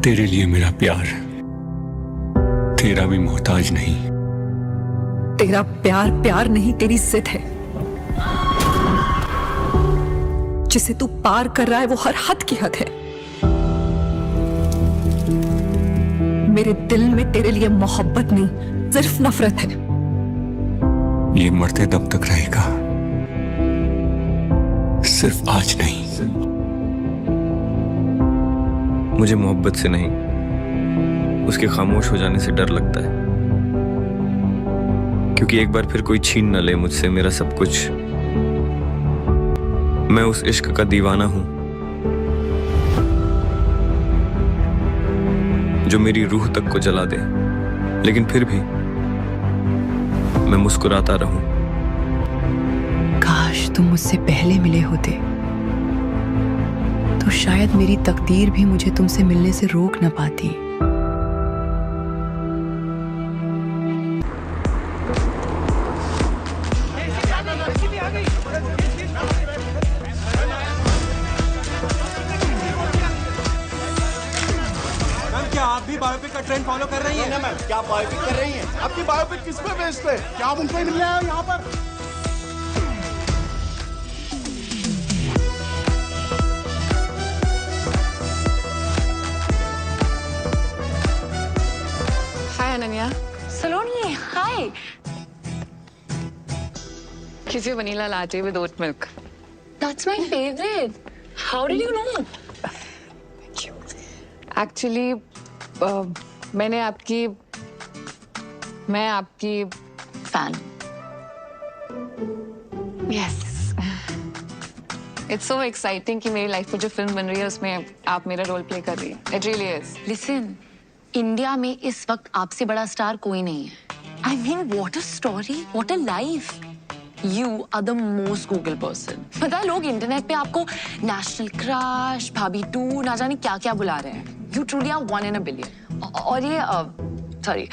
तेरे लिए मेरा प्यार तेरा भी मोहताज नहीं। तेरा प्यार प्यार नहीं, तेरी जिद है। जिसे तू पार कर रहा है वो हर हद की हद है। मेरे दिल में तेरे लिए मोहब्बत नहीं, सिर्फ नफरत है। ये मरते दम तक रहेगा, सिर्फ आज नहीं। मुझे मोहब्बत से नहीं, उसके खामोश हो जाने से डर लगता है, क्योंकि एक बार फिर कोई छीन न ले मुझसे मेरा सब कुछ। मैं उस इश्क का दीवाना हूं जो मेरी रूह तक को जला दे, लेकिन फिर भी मैं मुस्कुराता रहूं। काश तुम मुझसे पहले मिले होते तो शायद मेरी तकदीर भी मुझे तुमसे मिलने से रोक न पाती। क्या आप भी बायोपिक का ट्रेंड फॉलो कर रही हैं? ना मैम, क्या बायोपिक कर रही हैं? आपकी बायोपिक किस पे बेस्ड है? क्या आप उनको ही मिलने आए हो यहाँ पर? हाय अनन्या। सलोनी, हाय। कीजिए vanilla latte with oat milk. That's my favorite. How did you know? Actually मैं आपकी Fan. Yes it's so exciting कि मेरी लाइफ में जो फिल्म बन रही है उसमें आप मेरा रोल प्ले कर रही है। It really is. Listen, India में इस वक्त आपसे बड़ा स्टार कोई नहीं है। I mean, what a story, what a life. You are the most Google person. पता है लोग इंटरनेट पे आपको नेशनल क्रश, भाभी 2, ना जाने क्या क्या बुला रहे हैं। You truly are 1 in a billion. और ये सॉरी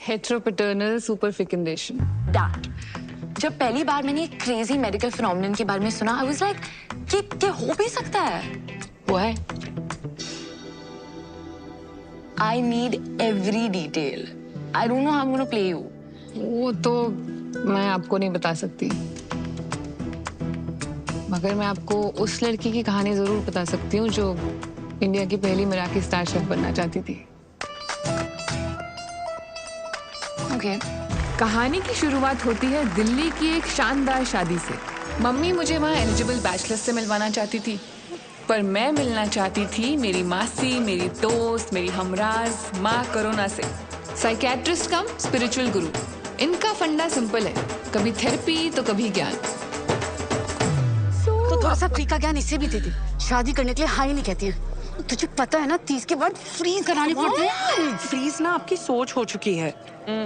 हेट्रोपैटर्नल सुपरफिकेशन। That. जब पहली बार मैंने क्रेजी मेडिकल फिनोमेनन के बारे में सुना, I was like, कि हो भी सकता है। वो है I need every detail. I don't know how I'm gonna play you. वो तो मैं आपको नहीं बता सकती, मगर मैं आपको उस लड़की की कहानी जरूर बता सकती हूँ जो इंडिया की पहली मराठी स्टार शेफ बनना चाहती थी। Okay. कहानी की शुरुआत होती है दिल्ली की एक शानदार शादी से। मम्मी मुझे वहाँ एलिजिबल बैचलर्स से मिलवाना चाहती थी, पर मैं मिलना चाहती थी मेरी मासी, मेरी दोस्त, मेरी हमराज माँ करोना से। साइकियाट्रिस्ट कम स्पिरिचुअल गुरु। इनका फंडा सिंपल है, कभी थेरेपी तो कभी ज्ञान। तो थोड़ा सा फ्री का ज्ञान इसे भी दे दे। शादी करने के लिए हाई नहीं कहती है। तुझे पता है ना 30 के बाद फ्रीज करानी पड़ती है। फ्रीज ना आपकी सोच हो चुकी है।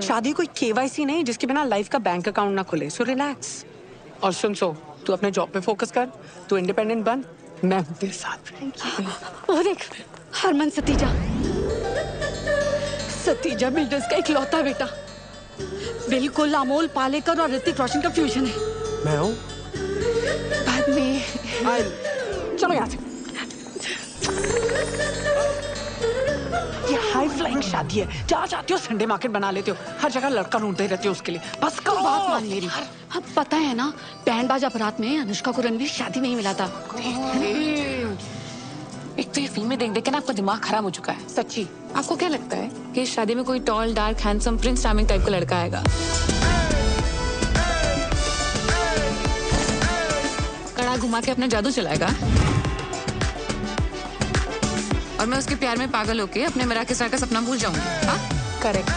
शादी कोई केवाईसी नहीं जिसके बिना लाइफ का बैंक अकाउंट ना खुले। So relax. और सुन, तू अपने जॉब पे फोकस कर, तू इंडिपेंडेंट बन, मैं हूँ तेरे साथ। वो देख, हरमन सतीजा। सतीजा बिल्डर्स का इकलौता बेटा। बिल्कुल अमोल पालेकर और ऋतिक रोशन का फ्यूजन है। मैं हूँ। बाद में चलो यहाँ से। ये हाई फ्लाइंग शादी है, जहाँ चाहती हो संडे मार्केट बना लेते हो। हर जगह लड़का ढूंढते रहते हो उसके लिए। बस करो। बात मान मेरी। अब पता है ना, बैंड बाजा बारात में अनुष्का को रणवीर शादी में ही मिला था। एक तो ये फिल्में देख देख के ना आपका दिमाग खराब हो चुका है। सच्ची। आपको क्या लगता है कि इस शादी में कोई tall dark handsome Prince charming type का लड़का आएगा? कड़ा घुमा के अपना जादू चलाएगा और मैं उसके प्यार में पागल होके अपने मेरा के साथ का सपना भूल जाऊंगी। हाँ करेक्ट।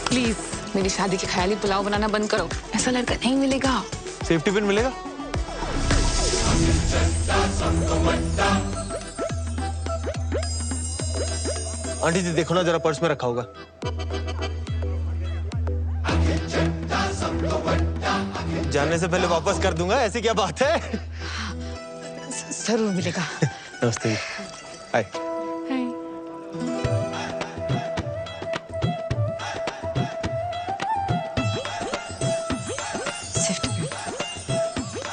प्लीज मेरी शादी के ख्याली पुलाव बनाना बंद करो। ऐसा लड़का नहीं मिलेगा। सेफ्टी पिन मिलेगा? आंटी जी देखो ना, जरा पर्स में रखा होगा। जानने से पहले वापस कर दूंगा, ऐसी क्या बात है? जरूर मिलेगा। नमस्ते। हाय।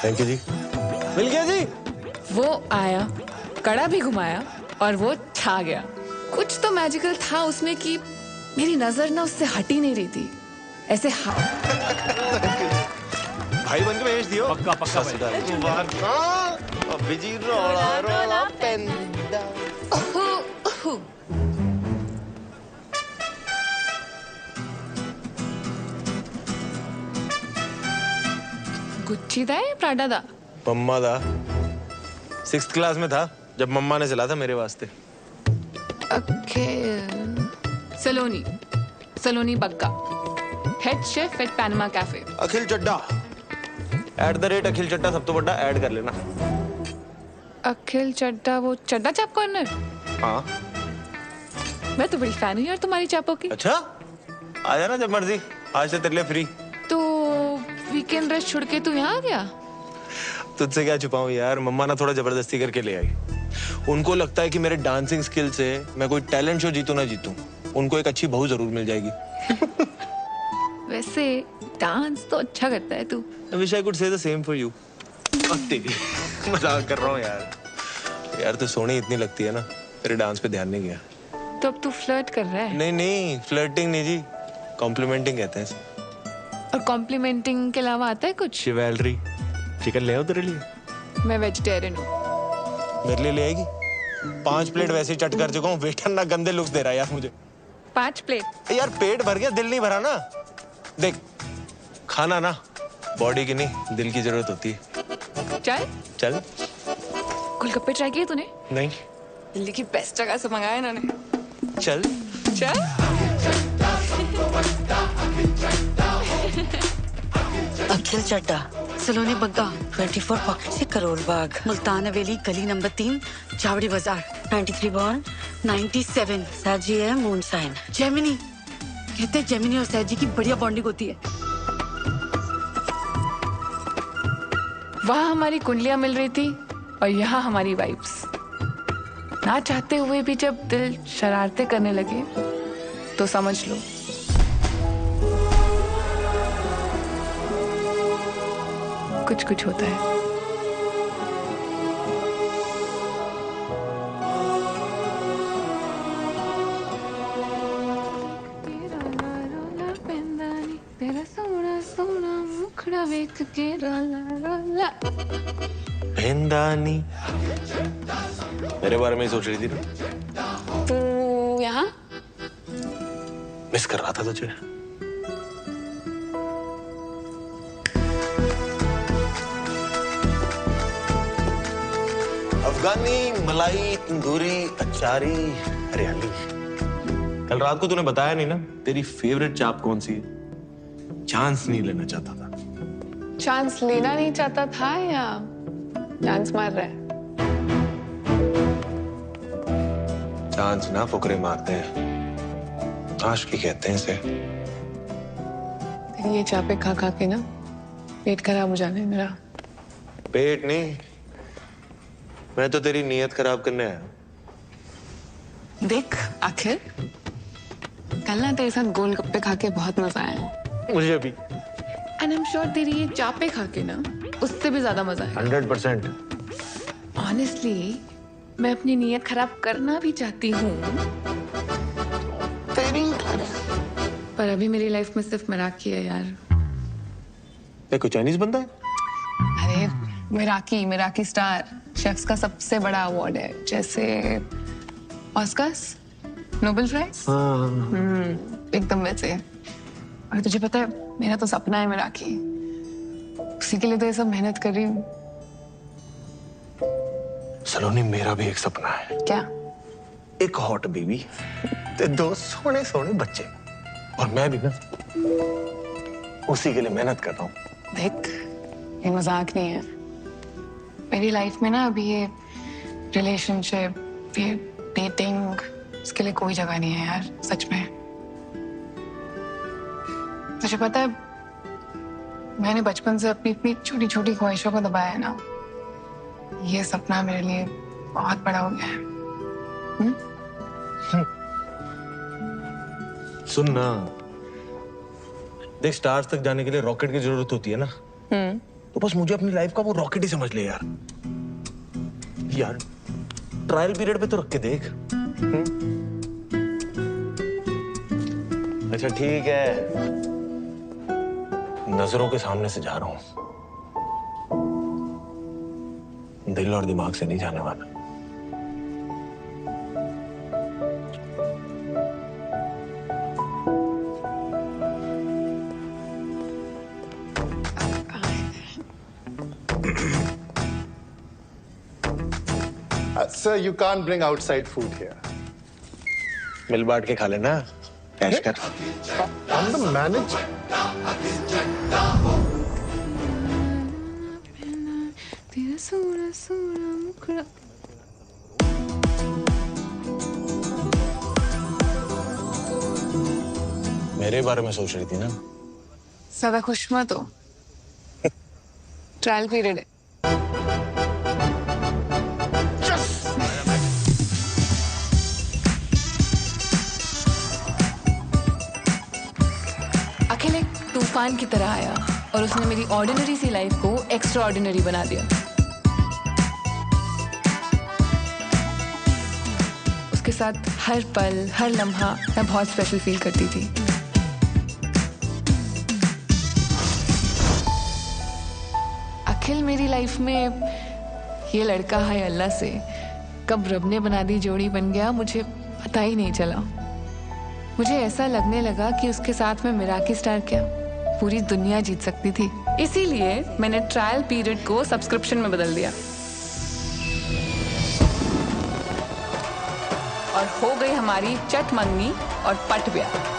थैंक यू जी। मिल गया जी। वो आया कड़ा भी घुमाया और वो छा गया। कुछ तो मैजिकल था उसमें कि मेरी नजर ना उससे हट ही नहीं रही थी। ऐसे भाई बन के भेज दियो। पक्का पक्का भाई। अभिजी रोला रोला पेंदा। गुच्ची दा या प्राडा दा? मम्मा दा 6th क्लास में था जब मम्मा ने चला था मेरे वास्ते। Saloni Saloni Bagga, head chef at Panama cafe. Akhil Chadda @ Akhil Chadda सब तो बड़ा ऐड कर लेना। अखिल चड्डा, वो चड्डा चाप कॉर्नर? हाँ मैं तो बड़ी फैन हूँ यार तुम्हारी चापों की। अच्छा आ जाना जब मर्जी, आज से तेरे लिए फ्री। तो वीकेंड रेस्ट छोड़ के तू यहाँ आ गया? तुझसे क्या छुपाऊं यार, मम्मा ना थोड़ा जबरदस्ती करके ले आई। उनको लगता है कि मेरे डांसिंग स्किल से मैं कोई टैलेंट शो जीतूं ना जीतूं, उनको एक अच्छी बहू जरूर मिल जाएगी। वैसे डांस तो अच्छा करता है तू। I wish I could say the same for you. मजाक कर रहा हूँ यार। यार तू सोनी इतनी लगती है ना, तेरे डांस पे ध्यान नहीं गया। तो अब तू फ्लर्ट कर रहा है? नहीं नहीं, फ्लर्टिंग नहीं जी, कॉम्प्लीमेंटिंग कहते हैं। और कॉम्प्लीमेंटिंग के अलावा आता है कुछ? शिवेलरी। चिकन ले आओ तेरे लिए। मैं वेजिटेरियन हूँ। मेरे लिए ले आएगी? 5 प्लेट वैसे ही चट कर चुका हूँ, वेटर ना गंदे लुक्स दे रहा है यार मुझे। 5 प्लेट? यार पेट भर गया, दिल नहीं भरा ना। देख खाना ना बॉडी की नहीं दिल की जरूरत होती है। चल चल। गोलगप्पे ट्राई किए तूने? नहीं। दिल्ली की बेस्ट जगह से मंगाया इन्होंने। चल चल। अखिल चड्डा, सलोनी बग्गा, 24 पॉकेट से करोल बाग, मुल्तान हवेली, गली नंबर 3, चावड़ी बाजार, 93 बॉर्न, 97, साजी है मून साइन। जेमिनी, कहते हैं जेमिनी और सैजी की बढ़िया बॉन्डिंग होती है। वहाँ हमारी कुंडलियां मिल रही थी और यहाँ हमारी वाइब्स। ना चाहते हुए भी जब दिल शरारतें करने लगे तो समझ लो कुछ कुछ होता है। तेरा सोना सोना मुखड़ा वेख के रोला रोला। भेंदानी मेरे बारे में ही सोच रही थी ना? तू यहाँ? मिस कर रहा था तुझे। अफगानी मलाई तंदूरी अचारी हरियाली। कल रात को तूने बताया नहीं ना तेरी फेवरेट चाप कौन सी है? चांस नहीं लेना चाहता था। चांस लेना नहीं चाहता था या चांस मार रहा है? चांस ना फुकरे मारते हैं, आशिकी कहते हैं इसे। तेरी ये चापे खा खा के ना पेट खराब हो जाने मेरा। पेट नहीं, मैं तो तेरी नीयत खराब करने आया। देख आखिर कल ना तेरे साथ गोलगप्पे खा के बहुत मजा आया। मुझे भी। एंड आई एम श्योर तेरी ये चापे खा के ना उससे भी ज्यादा मजा आया। 100%। ऑनेस्टली मैं अपनी नीयत खराब करना भी चाहती हूँ, पर अभी मेरी लाइफ में सिर्फ मराठी है यार। ये कोई चाइनीज बंदा है? अरे मिराकी स्टार शेफ्स का सबसे बड़ा अवार्ड है, जैसे ऑस्कर्स, नोबेल प्राइज। एकदम वैसे। और तुझे पता है मेरा तो सपना है मिराकी, उसी के लिए तो ये सब मेहनत कर रही हूँ। सलोनी मेरा भी एक सपना है। क्या? एक हॉट बेबी, ते 2 सोने सोने बच्चे, और मैं भी ना उसी के लिए मेहनत कर रहा हूँ। देख ये मजाक नहीं है। मेरी लाइफ में ना अभी ये रिलेशनशिप, ये डेटिंग, इसके लिए कोई जगह नहीं है यार, सच में। तुझे पता है मैंने बचपन से अपनी इतनी छोटी छोटी ख्वाहिशों को दबाया है ना, ये सपना मेरे लिए बहुत बड़ा हो गया है। सुन ना, देख स्टार्स तक जाने के लिए रॉकेट की जरूरत होती है ना, तो बस मुझे अपनी लाइफ का वो रॉकेट ही समझ ले यार। ट्रायल पीरियड पे तो रख के देख। अच्छा ठीक है, नजरों के सामने से जा रहा हूं, दिल और दिमाग से नहीं जाने वाला। Sir, you can't bring outside food here. मिल बांट के खा लेना, कैश कर। I'm the manager. मेरे बारे में सोच रही थी ना? ज्यादा खुश मत हो, ट्रायल पीरियड है। अखिल एक तूफान की तरह आया और उसने मेरी ऑर्डिनरी सी लाइफ को एक्स्ट्रा ऑर्डिनरी बना दिया। उसके साथ हर पल हर लम्हा मैं बहुत स्पेशल फील करती थी। अखिल मेरी लाइफ में ये लड़का है अल्लाह से कब रब ने बना दी जोड़ी बन गया, मुझे पता ही नहीं चला। मुझे ऐसा लगने लगा कि उसके साथ में मिराकी स्टार क्या पूरी दुनिया जीत सकती थी। इसीलिए मैंने ट्रायल पीरियड को सब्सक्रिप्शन में बदल दिया और हो गई हमारी चट मंगनी और पट ब्याह।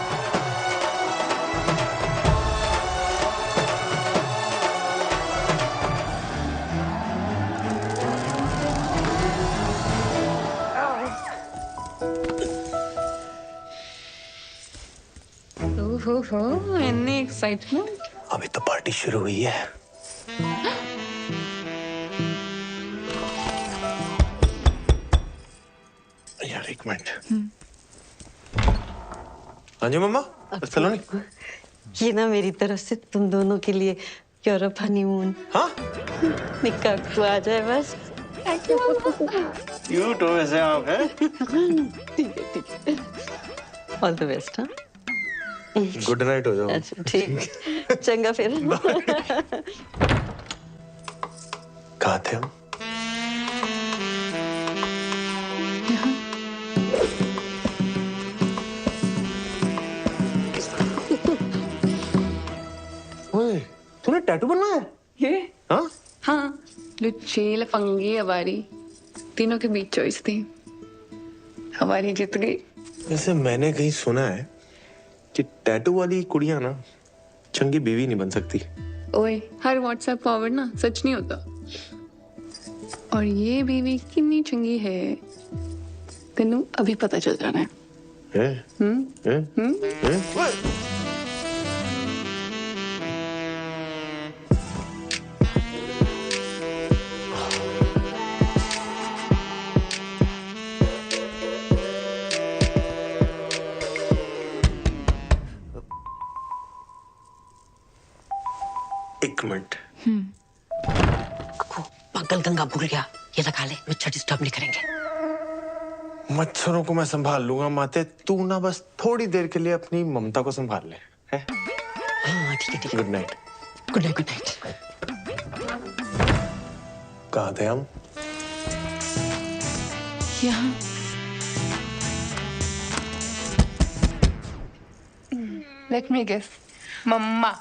हो इतनी एक्साइटमेंट। अभी तो पार्टी शुरू हुई है। यार एक मिनट। हाँ जी मम्मा, चलो नहीं। ये ना मेरी तरफ से तुम दोनों के लिए यूरोप हनीमून। हाँ? निकाह तू आ जाए बस। क्यूट हो वैसे आप, है? ठीक है। All the best. हाँ गुड नाइट हो जाओ। अच्छा ठीक, चंगा फिर। कहाँ थे हम? ओए, तूने टैटू बनवाया है? ये? हाँ? हाँ, लुच्ची लफंगी हमारी तीनों के बीच चॉइस थी, हमारी जीत गई। वैसे मैंने कहीं सुना है कि टैटू वाली कुड़ियां ना चंगी बीवी नहीं बन सकती। ओए, हर व्हाट्सएप फॉरवर्ड ना सच नहीं होता। और ये बीवी कितनी चंगी है तेनू अभी पता चल जाना है। एक मिनट। पागल गंगा भूल गया, ये लगा ले, मच्छर डिस्टर्ब नहीं करेंगे। मच्छरों को मैं संभाल लूंगा माते, तू ना बस थोड़ी देर के लिए अपनी ममता को संभाल ले, है? हाँ ठीक है। Good night. Good night. Good night. कहाँ थे हम? यहाँ। Let me guess, मम्मा।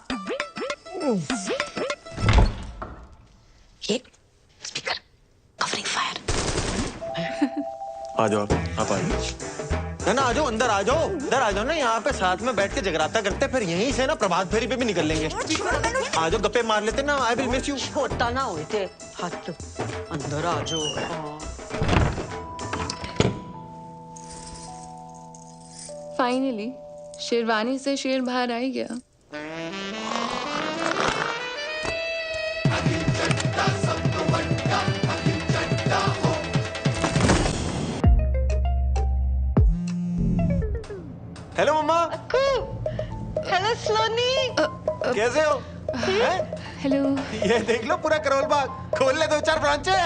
ये स्पीकर कवरिंग फायर। आ जाओ आप आ जाओ ना, आ जाओ अंदर, आ जाओ इधर, आ जाओ ना, यहाँ पे साथ में बैठ के जगराता करते, फिर यहीं से ना प्रभात फेरी पे भी निकल लेंगे। आ जाओ गप्पे मार लेते ना। I will miss you. छोटा ना हुए थे हाथ, अंदर आ जाओ। फाइनली शेरवानी से शेर बाहर आ ही गया। हेलो मम्मा। हेलो स्लोनी। कैसे हो? हेलो। ये देख लो पूरा करोल बाग, खोल ले 2-4 ब्रांचें।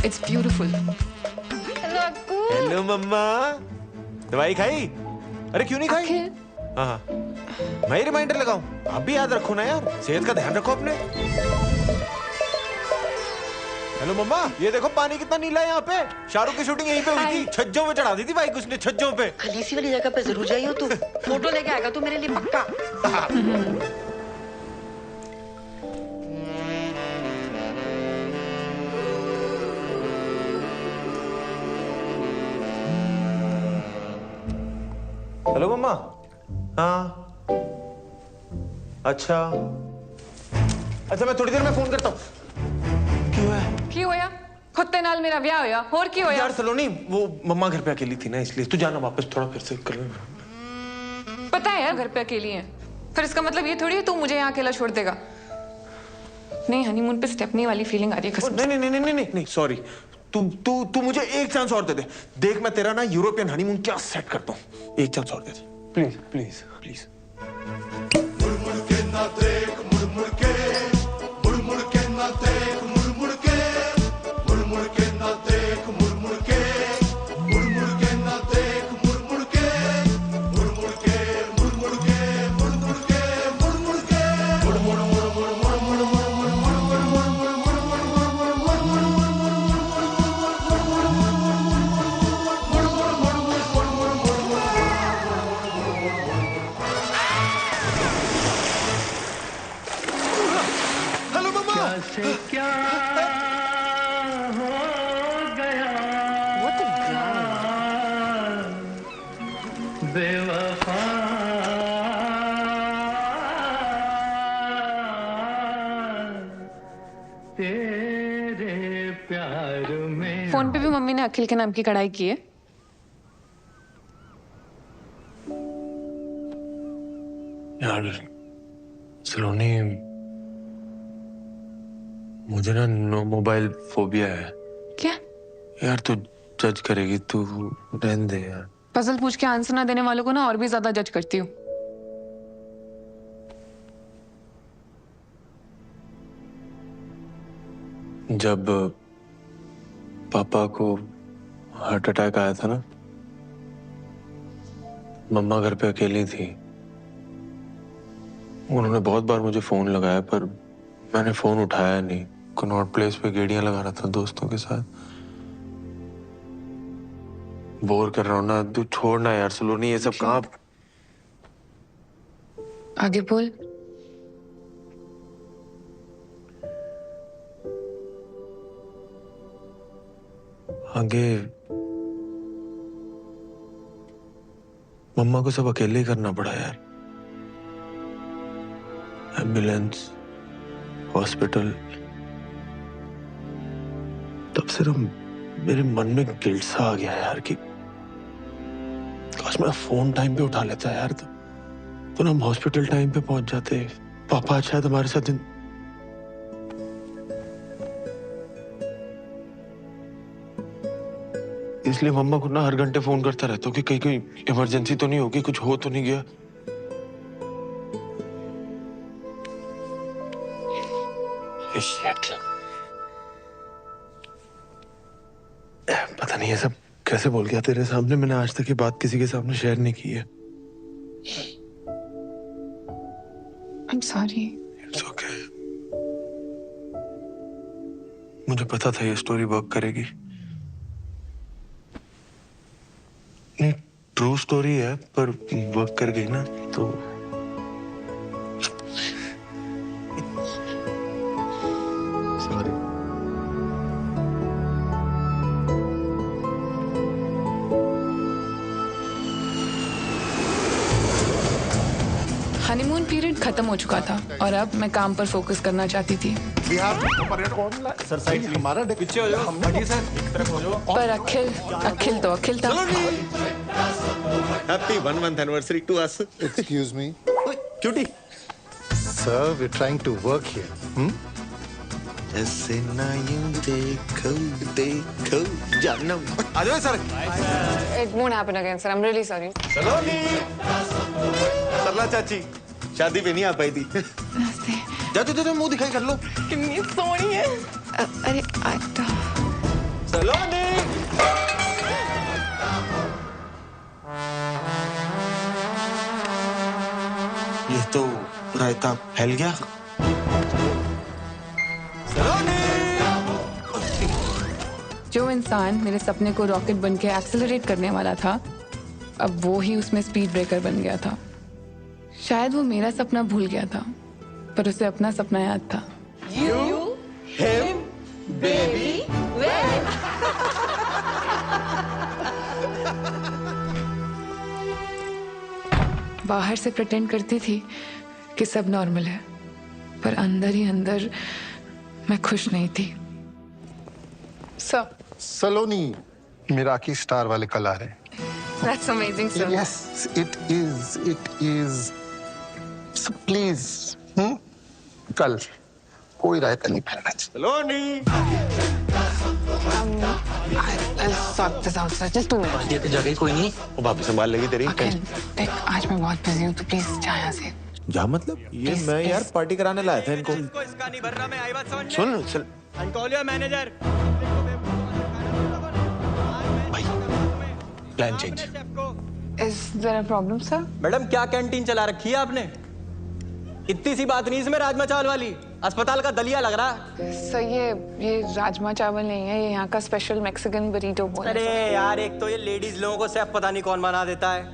It's beautiful. हेलो मम्मा, दवाई खाई? अरे क्यों नहीं खाई? हाँ, मैं रिमाइंडर लगाऊं? आप भी याद रखो ना यार, सेहत का ध्यान रखो अपने। हेलो मम्मा, ये देखो पानी कितना नीला है यहाँ पे। शाहरुख की शूटिंग यहीं पे हुई थी। छज्जों पे चढ़ा दी थी बाइक उसने, छज्जों पे। खलीसी वाली जगह पे जरूर जाइयो तू। फोटो लेके आएगा तू मेरे लिए पक्का। हेलो मम्मा। हाँ अच्छा मैं थोड़ी देर में फोन करता हूँ। की होया? खुत्ते नाल मेरा ब्याह होया, और की होया? यार सलोनी, वो मम्मा घर पे अकेली थी ना, इसलिए तू जाना वापस, थोड़ा फिर से कर ले। पता है यार घर पे अकेली है, फिर इसका मतलब ये थोड़ी है तू मुझे यहाँ अकेला छोड़ देगा। नहीं, हनीमून पे स्टेपनी वाली फीलिंग आ रही है कसम से। नहीं सॉरी, तू मुझे एक चांस और दे दे। देख मैं तेरा ना यूरोपियन हनीमून क्या सेट करता हूँ। एक चांस और दे दे प्लीज प्लीज प्लीज। मुड़ के ना देख, मुड़ के मुड़ के ना देख, मुड़ के ना देख, मुड़ के ना देख, मुड़ के क्या हो गया बेवफा, तेरे प्यार में। फोन पे भी मम्मी ने अखिल के नाम की कढ़ाई की है। यार सलोनी, मुझे ना नो मोबाइल फोबिया है। क्या? यार तू जज करेगी, तू रहने दे यार। पजल पूछ के आंसर ना देने वालों को ना और भी ज्यादा जज करती हूँ। जब पापा को हार्ट अटैक आया था ना, मम्मा घर पे अकेली थी। उन्होंने बहुत बार मुझे फोन लगाया पर मैंने फोन उठाया नहीं। कनॉट प्लेस पे गेड़ियां लगा रहा था दोस्तों के साथ। बोर कर रहा हूं ना, तू छोड़ना यार सलोनी, ये सब कहाँ। आगे बोल। आगे मम्मा को सब अकेले ही करना पड़ा यार। Ambulance, hospital. तब से मेरे मन में गिल्ट सा आ गया यार कि काश मैं फोन टाइम पे उठा लेता यार, तो ना हम हॉस्पिटल टाइम पे पहुंच जाते। पापा शायद हमारे साथ दिन। इसलिए मम्मा को ना हर घंटे फोन करता रहता हूँ कि कहीं कोई इमरजेंसी तो नहीं होगी, कुछ हो तो नहीं गया। पता नहीं ये सब कैसे बोल गया तेरे सामने। मैंने आज तक ये बात किसी के सामने शेयर नहीं की है। I'm sorry. It's okay. मुझे पता था ये स्टोरी वर्क करेगी। नहीं, ट्रू स्टोरी है पर वर्क कर गई ना तो। सॉरी। हनीमून पीरियड खत्म हो चुका था और अब मैं काम पर फोकस करना चाहती थी। सर साइड हमारा पीछे हो जाओ। सर एक तरफ हो जाओ। पर अखिल तो अखिल था। Happy 1 month anniversary to us. Excuse me. Cutie. Sir, we're trying to work here. ऐसे ना यूं देखो देखो जानम। आ जाओ sir. It won't happen again, sir. I'm really sorry. सलोनी। सरला चाची शादी पे नहीं आ पाई थी। जा मुंह दिखाई कर लो। कितनी सोहनी है। अरे सलोनी। ये तो रायता फैल गया। जो इंसान मेरे सपने को रॉकेट बन के एक्सेलरेट करने वाला था, अब वो ही उसमें स्पीड ब्रेकर बन गया था। शायद वो मेरा सपना भूल गया था, पर उसे अपना सपना याद था। You, him, baby, when? बाहर से प्रिटेंड करती थी कि सब नॉर्मल है, पर अंदर ही अंदर मैं खुश नहीं थी। सर, सलोनी मिराकी स्टार वाले कल आ रहे हैं। That's amazing, sir. Yes, it is. It is. So please, कल कोई रायता नहीं फैलना चाहिए। सलोनी। I'll sort this out, sir. Just 2 minutes. ये तो जगह कोई नहीं, वो भाभी संभाल लेगी तेरी। देख, आज मैं बहुत बिजी हूँ, तो प्लीज जा यहाँ से। जा मतलब? ये मैं यार पार्टी कराने लाया था इनको। इसका नहीं भर रहा, मैं आई बात समझ में। सुन चल। And call your manager. भाई, plan change. Is there a problem, sir? Madam क्या कैंटीन चला रखी है आपने? इतनी सी बात नहीं इसमें राजमा चावल वाली, अस्पताल का दलिया लग रहा है। सर, ये राजमा चावल नहीं है, ये यहाँ का स्पेशल मैक्सिकन बरीटो बोल। अरे यार, एक तो ये लेडीज लोगों को सेफ पता नहीं कौन बना देता है।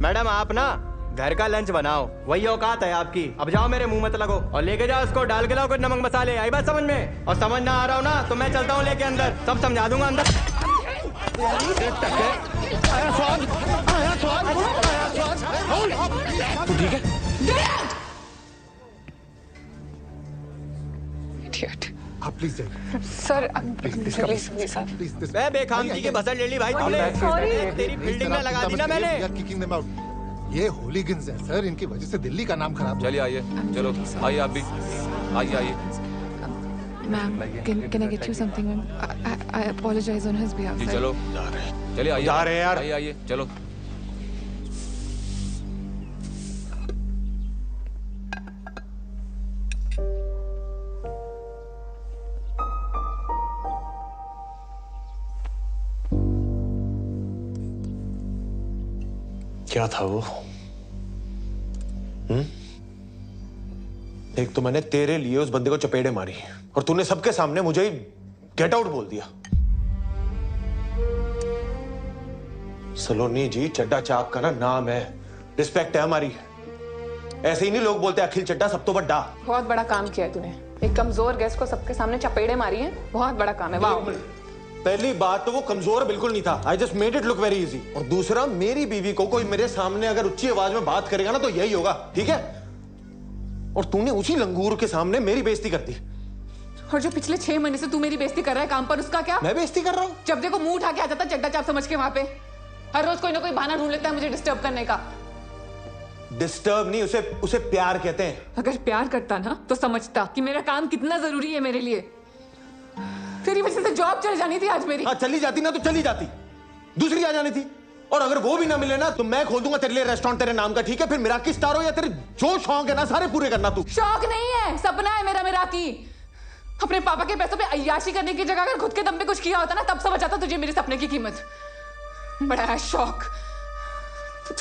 मैडम आप ना घर का लंच बनाओ, वही औकात है आपकी। अब जाओ, मेरे मुंह मत लगो और लेके जाओ उसको, डाल के लाओ कुछ नमक मसाले। आई बात समझ में? और समझ ना आ रहा हो ना तो मैं चलता हूँ लेके अंदर, सब समझा दूंगा अंदर। तू ठीक है? आप प्लीज जाइए। Sir, please sir. मैं बेखामती के भसड़ ले ली भाई तुमने। तेरी फील्डिंग में लगा दी ना मैंने। Kicking them out. ये होलीगन्स हैं सर, इनकी वजह से दिल्ली का नाम खराब। चलिए आइए, चलो आइए आप भी, आइए आइए। Ma'am, can I get you something, ma'am? I apologize on his behalf. जी चलो, चलिए आइए। जा रहे हैं यार। आइए आइए, चलो। क्या था वो? एक तो मैंने तेरे लिए उस बंदे को चपेड़े मारी और तूने सबके सामने मुझे गेट आउट बोल दिया। सलोनी जी, चड्डा चाप का ना नाम है, रिस्पेक्ट है हमारी। ऐसे ही नहीं लोग बोलते अखिल चड्डा सब तो बड्डा। बहुत बड़ा काम किया है तूने, एक कमजोर गेस्ट को सबके सामने चपेड़े मारी है, बहुत बड़ा काम है। वाह। पहली बात तो वो कमजोर बिल्कुल नहीं था, I just made it look very easy. और दूसरा, मेरी बीवी को कोई मेरे सामने अगर ऊंची आवाज में बात करेगा ना तो यही होगा, ठीक है? और तूने उसी लंगूर के सामने मेरी बेइज्जती कर दी। और जो पिछले 6 महीने से तू मेरी बेइज्जती कर रहा है काम पर, उसका क्या? मैं बेइज्जती कर रहा हूँ? जब देखो मुंह उठा के आ जाता चड्डा चाप समझ के वहां पे। हर रोज कोई ना कोई बहाना ढूंढ लेता है मुझे डिस्टर्ब करने का। डिस्टर्ब नहीं, उसे प्यार कहते हैं। अगर प्यार करता ना तो समझता कि मेरा काम कितना जरूरी है मेरे लिए। तेरी वजह से जॉब चली जानी थी आज मेरी। हाँ, चली जाती ना तो चली जाती, दूसरी आ जानी थी। और अगर वो भी ना मिले ना तो मैं खोल दूंगा तेरे लिए रेस्टोरेंट तेरे नाम का, ठीक है? फिर मिराकी स्टार हो या तेरे जो शौक है ना सारे पूरे करना तू। शौक नहीं है, सपना है मेरा मिराकी। अपने पापा के पैसों पे अय्याशी करने की जगह अगर खुद के दम पे कुछ किया होता ना तब समझ आता तुझे मेरे सपने की कीमत। बड़ा है शौक,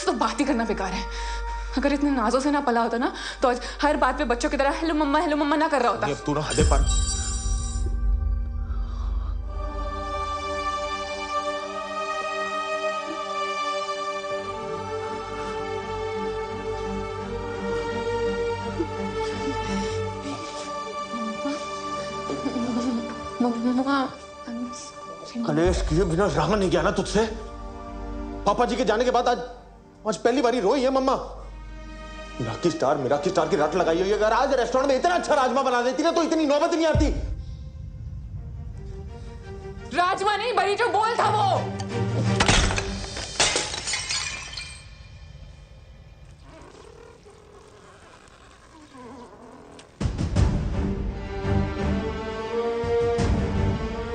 तो बात ही करना बेकार है। अगर इतने नाजों से ना पला होता ना तो आज हर बात पे बच्चों की तरह हेलो मम्मा ना कर रहा होता। अब तू ना हदे पर। कलेश किए बिना रहा नहीं गया ना तुझसे। पापा जी के जाने के बाद आज पहली बारी रोई है मम्मा। मिराकी स्टार की रट लगाई हुई है। अगर आज रेस्टोरेंट में इतना अच्छा राजमा बना देती ना तो इतनी नौबत नहीं आती। राजमा नहीं, बड़ी जो बोल था वो।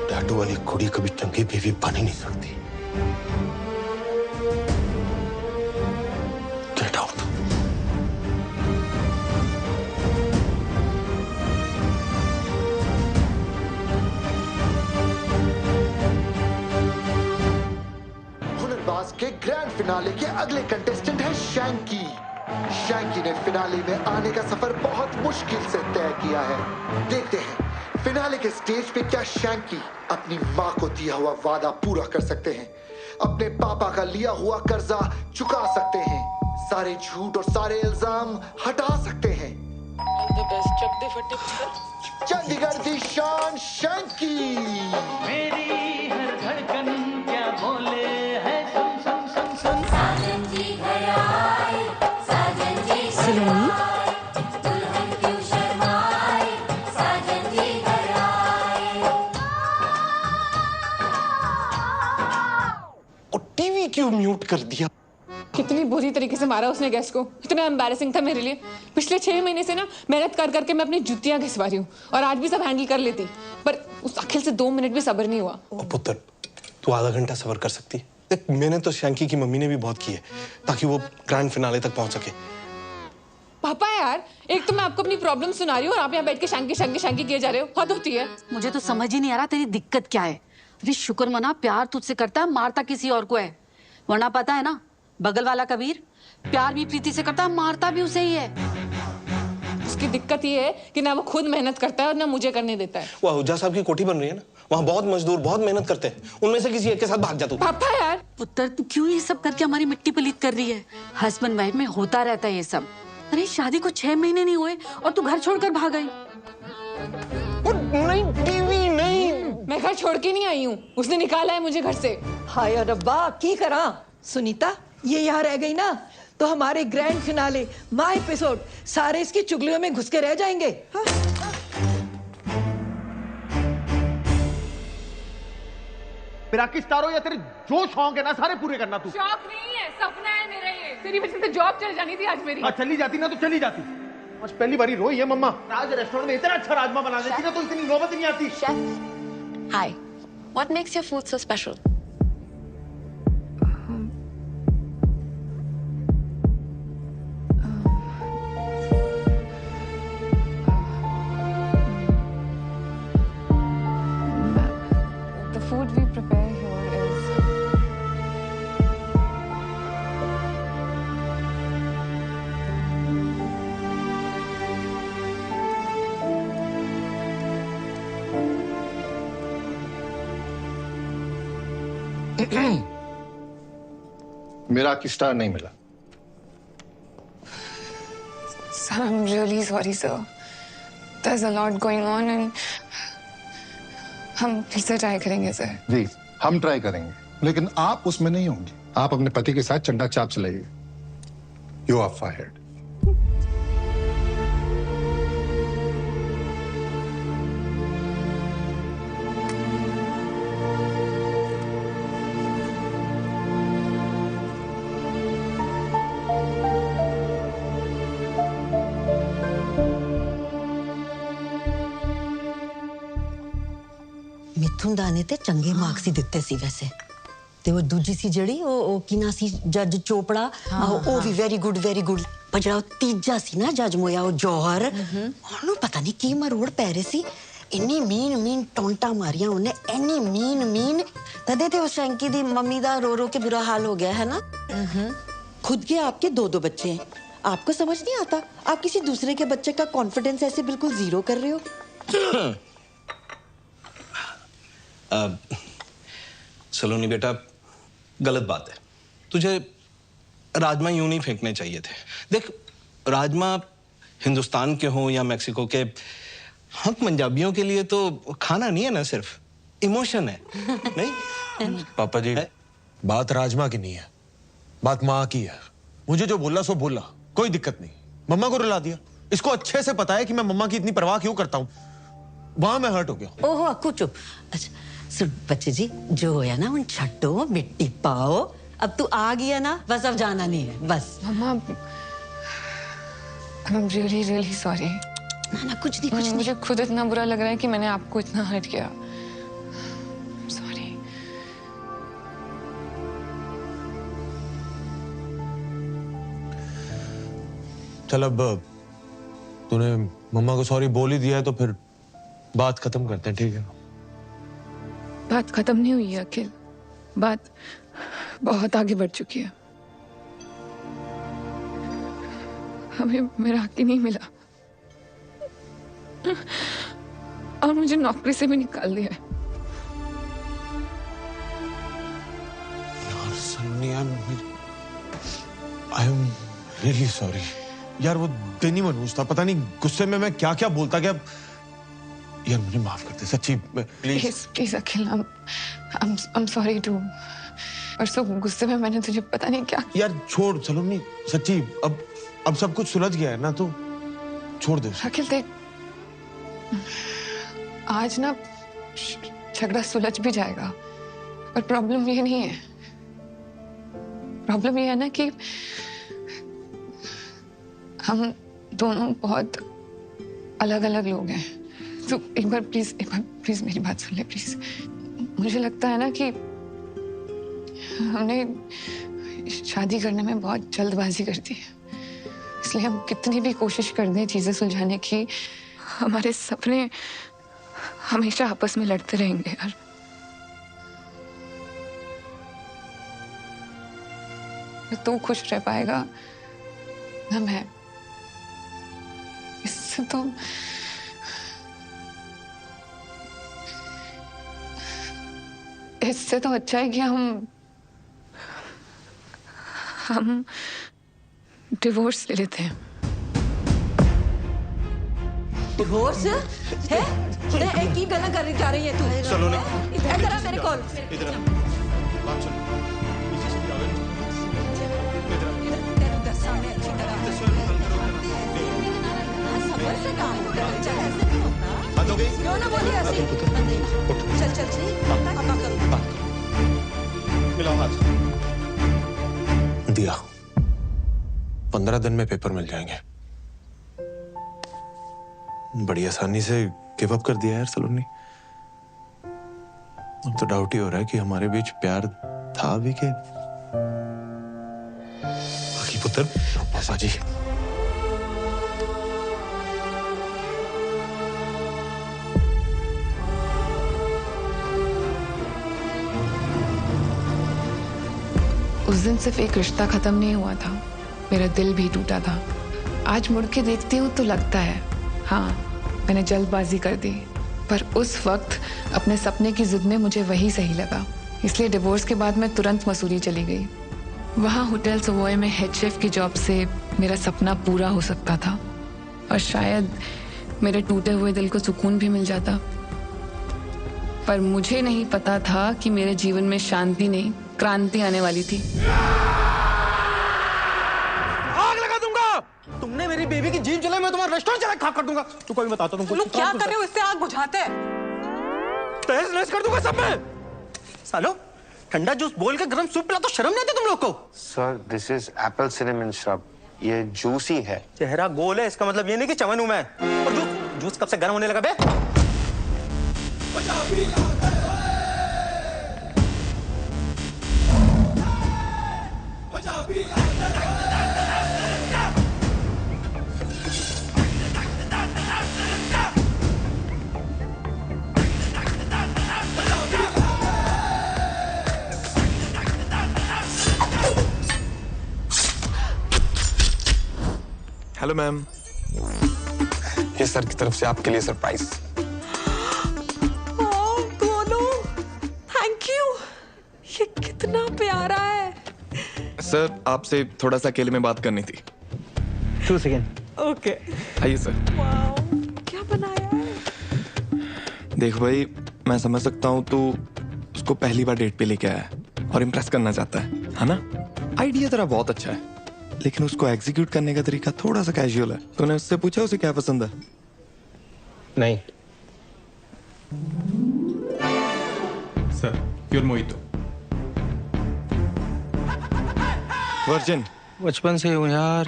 टैटू वाली कुड़ी कभी चंगी बीवी बन ही नहीं सकती। Get out. फिनाले के अगले कंटेस्टेंट है शैंकी। शैंकी ने फिनाले में आने का सफर बहुत मुश्किल से तय किया है। देखते हैं फिनाले के स्टेज पे क्या शैंकी अपनी माँ को दिया हुआ वादा पूरा कर सकते हैं, अपने पापा का लिया हुआ कर्जा चुका सकते हैं, सारे झूठ और सारे इल्जाम हटा सकते हैं। चंडीगढ़ की शान शैंकी। मेरी हर धड़कन क्या बोले है, सुन सुन सुन सुन। साजन जी घर आए, साजन जी सलोनी दुल्हन क्यों शर्माए, साजन जी घर आए। और टीवी क्यों म्यूट कर दिया? कितनी बुरी तरीके से मारा उसने गेस्ट को, इतना एम्बैरेसिंग था मेरे लिए। पिछले 6 महीने से ना मेहनत कर करके मैं अपनी जुतियां घिसवा रही हूँ और आज भी सब हैंडल कर लेती, पर उस अखिल से 2 मिनट भी सब्र नहीं हुआ। ओ पुत्र, तू आधा घंटा सब्र कर सकती? देख, मैंने तो शैंकी की मम्मी ने भी बहुत की है ताकि वो ग्रैंड फिनाले तक पहुंच सके। पापा यार, एक तो मैं आपको अपनी प्रॉब्लम सुना रही हूँ और आप यहाँ बैठ के शैंकी शैंकी शैंकी किए जा रहे हो, हद होती है। मुझे तो समझ ही नहीं आ रहा तेरी दिक्कत क्या है। अरे शुक्र मना, प्यार तुझसे करता है, मारता किसी और को है। वरना पता है ना, बगल वाला कबीर प्यार भी प्रीति से करता है, मारता भी उसे ही है। उसकी दिक्कत ये है कि ना वो खुद मेहनत करता है और ना मुझे करने देता है। वो आहूजा साहब की कोठी बन रही है ना, वहाँ बहुत मजदूर बहुत मेहनत करते हैं, उनमें से किसी एक के साथ भाग जा तू। पापा यार, पुत्र तू क्यों ये सब करके हमारी मिट्टी पलीत कर रही है? हस्बैंड वाइफ में होता रहता है ये सब। अरे शादी को 6 महीने नहीं हुए और तू घर छोड़कर भाग गई। नहीं, टीवी नहीं। मैं घर छोड़ के नहीं आई हूँ, उसने निकाला है मुझे घर से। हाय रब्बा, की करा सुनीता, ये यहाँ रह गई ना तो हमारे ग्रैंड फिनाले माय एपिसोड सारे इसकी चुगलियों में घुस के रह जाएंगे। हाँ? मेरा किस तारो या तेरे जो शौक है ना सारे पूरे करना तू। शौक नहीं है, सपना है मेरा ये। तेरी वजह से जॉब चल जानी थी आज मेरी। चली जाती ना तो चली जाती। आज पहली बारी रोई है मम्मा। आज रेस्टोरेंट में इतना अच्छा राजमा बना देती ना तो इतनी नौबत नहीं आती। Hi. What makes your food so special? The food we prepare here is मेरा स्टार नहीं मिला। Sir, I'm really sorry, sir. There's a lot going on and हम फिर से ट्राई करेंगे सर। जी हम ट्राई करेंगे, लेकिन आप उसमें नहीं होंगे। आप अपने पति के साथ चंडा चाप चलाइए। You are fired. ਮਿੱਥੁਨ ਦਾ ਨੇ ਤੇ ਚੰਗੇ ਮਾਰਕਸ ਹੀ ਦਿੱਤੇ ਸੀ ਵੈਸੇ ਤੇ ਉਹ ਦੂਜੀ ਸੀ ਜਿਹੜੀ ਉਹ ਕਿਨਾ ਸੀ ਜੱਜ ਚੋਪੜਾ ਉਹ ਵੀ ਵੈਰੀ ਗੁੱਡ ਪਰ ਜਿਹੜਾ ਤੀਜਾ ਸੀ ਨਾ ਜੱਜ ਮੋਇਆ ਉਹ ਜੋਹਰ ਉਹਨੂੰ ਪਤਾ ਨਹੀਂ ਕੀ ਮਰੋੜ ਪੈ ਰਹੇ ਸੀ ਇੰਨੀ ਮੀਨ ਟੌਂਟਾ ਮਾਰੀਆਂ ਉਹਨੇ ਇੰਨੀ ਮੀਨ ਤਦੇ ਤੇ ਉਹ ਸ਼ੈਂਕੀ ਦੀ ਮੰਮੀ ਦਾ रो के बुरा हाल हो गया है ना। खुद के आपके 2 बच्चे हैं, आपको समझ नहीं आता आप किसी दूसरे के बच्चे का कॉन्फिडेंस ऐसे बिल्कुल जीरो कर रहे हो। सलोनी बेटा, गलत बात है। तुझे राजमा यूं नहीं फेंकने चाहिए थे। देख, राजमा हिंदुस्तान के हों या मैक्सिको के, हम पंजाबियों के लिए तो खाना नहीं है ना, सिर्फ इमोशन है। नहीं पापा जी, बात राजमा की नहीं है, बात माँ की है। मुझे जो बोला सो बोला, कोई दिक्कत नहीं। मम्मा को रुला दिया। इसको अच्छे से पता है कि मैं मम्मा की इतनी परवाह क्यों करता हूँ। वहां मैं हर्ट हो गया। ओहो अक्कू चुप। अच्छा सुन बच्चे जी, जो होया ना उन छट्टो मिट्टी पाओ। अब तू आ गया ना, बस अब जाना नहीं है बस। मम्मा, I'm really sorry। ना कुछ नहीं। मुझे खुद इतना बुरा लग रहा है कि मैंने आपको इतना हर्ट किया। सॉरी। चल अब तूने मम्मा को सॉरी बोल ही दिया है तो फिर बात खत्म करते हैं, ठीक है? बात खत्म नहीं हुई है अखिल, बात बहुत आगे बढ़ चुकी है। हमें मेरा हक ही नहीं मिला और मुझे नौकरी से भी निकाल दिया है। यार Sunny, I am really sorry यार। वो दिन ही मनहूस था, पता नहीं गुस्से में मैं क्या क्या बोलता गया। यार मुझे माफ कर दे सच्ची, please please Akhil, I am sorry too. परसों गुस्से में मैंने तुझे पता नहीं क्या। यार छोड़ सलोनी, सच्ची अब सब कुछ सुलझ गया है ना, तो छोड़ दे। अखिल देख, आज ना झगड़ा सुलझ भी जाएगा, पर प्रॉब्लम ये नहीं है। प्रॉब्लम ये है ना कि हम दोनों बहुत अलग अलग लोग हैं। तो एक बार प्लीज मेरी बात सुन ले प्लीज। मुझे लगता है ना कि हमने शादी करने में बहुत जल्दबाजी कर दी है, इसलिए हम कितनी भी कोशिश कर दें चीजें सुलझाने की, हमारे सपने हमेशा आपस में लड़ते रहेंगे यार। न तू खुश रह पाएगा न मैं। इससे तो अच्छा है कि हम डिवोर्स ले लेते हैं। डिवोर्स है? एक ही गलत कर जा रही है तू। चलो ना, इधर आ मेरे कॉल। इधर बात सुन। क्यों ना बोली ऐसे? चल चल मिलाओ हाथ। दिया 15 दिन में पेपर मिल जाएंगे। बड़ी आसानी से गिव अप कर दिया यार सलोनी। अब तो डाउट ही हो रहा है कि हमारे बीच प्यार था भी के बाकी पुत्र। पापा जी उस दिन सिर्फ एक रिश्ता खत्म नहीं हुआ था, मेरा दिल भी टूटा था। आज मुड़ के देखती हूँ तो लगता है हाँ मैंने जल्दबाजी कर दी, पर उस वक्त अपने सपने की जिद में मुझे वही सही लगा। इसलिए डिवोर्स के बाद मैं तुरंत मसूरी चली गई। वहाँ होटल सवॉय में हेड शेफ की जॉब से मेरा सपना पूरा हो सकता था और शायद मेरे टूटे हुए दिल को सुकून भी मिल जाता। पर मुझे नहीं पता था कि मेरे जीवन में शांति नहीं क्रांति आने वाली थी। आग लगा दूंगा। तुमने मेरी बेबी की जीभ जलाई, मैं तुम्हारा रेस्टोरेंट चला खाक कर दूंगा। तू कोई बताता तुमको। लोग क्या कर रहे हो? इससे आग बुझाते हैं। तहस नहस कर दूंगा सब में। सालो ठंडा जूस बोल के गरम सूप पिला तो शर्म नहीं आती तुम लोग को? Sir this is Apple cinnamon shrub, ये जूसी है। चेहरा गोल है, इसका मतलब ये नहीं कि चमन हूं मैं। और जूस कब से गर्म होने लगा बे? हेलो मैम, ये सर की तरफ से आपके लिए सरप्राइज। Thank you. ये कितना प्यारा है। सर आपसे थोड़ा सा अकेले में बात करनी थी। 2 सेकेंड। ओके आइए सर। क्या बनाया है? देख भाई, मैं समझ सकता हूँ तू उसको पहली बार डेट पे लेके आया है और इम्प्रेस करना चाहता है ना? आइडिया तेरा बहुत अच्छा है, लेकिन उसको एग्जीक्यूट करने का तरीका थोड़ा सा कैजुअल है। तूने उससे पूछा उसे क्या पसंद है? नहीं सर, प्योर मोहितो। वर्जिन। बचपन से हूँ यार।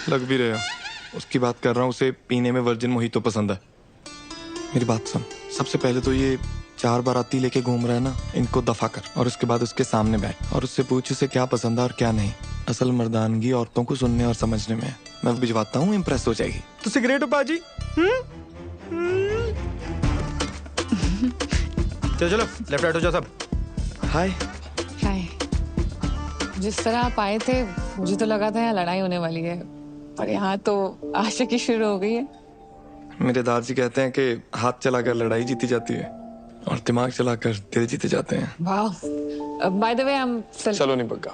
लग भी रहे हो। उसकी बात कर रहा हूँ, उसे पीने में वर्जिन मोहितो पसंद है। मेरी बात सुन, सबसे पहले तो ये 4 बाराती लेके घूम रहा है ना, इनको दफा कर और उसके बाद उसके सामने बैठ और उससे पूछ उसे क्या पसंद है और क्या नहीं। असल मर्दानगी औरतों को सुनने और समझने में। मैं भिजवाता हूँ, इम्प्रेस हो जाएगी। तो सिगरेट हो पाजी? चलो लेफ्ट राइट हो जाओ सब। हाय। हाय। जिस तरह आप आए थे मुझे तो लगा था यहाँ लड़ाई होने वाली है, पर यहाँ तो आशिकी शुरू हो गई है। मेरे दादाजी कहते हैं कि हाथ चलाकर लड़ाई जीती जाती है और दिमाग चलाकर दिल जीते जाते हैं। वाह। बाय द वे हम Saloni Bagga.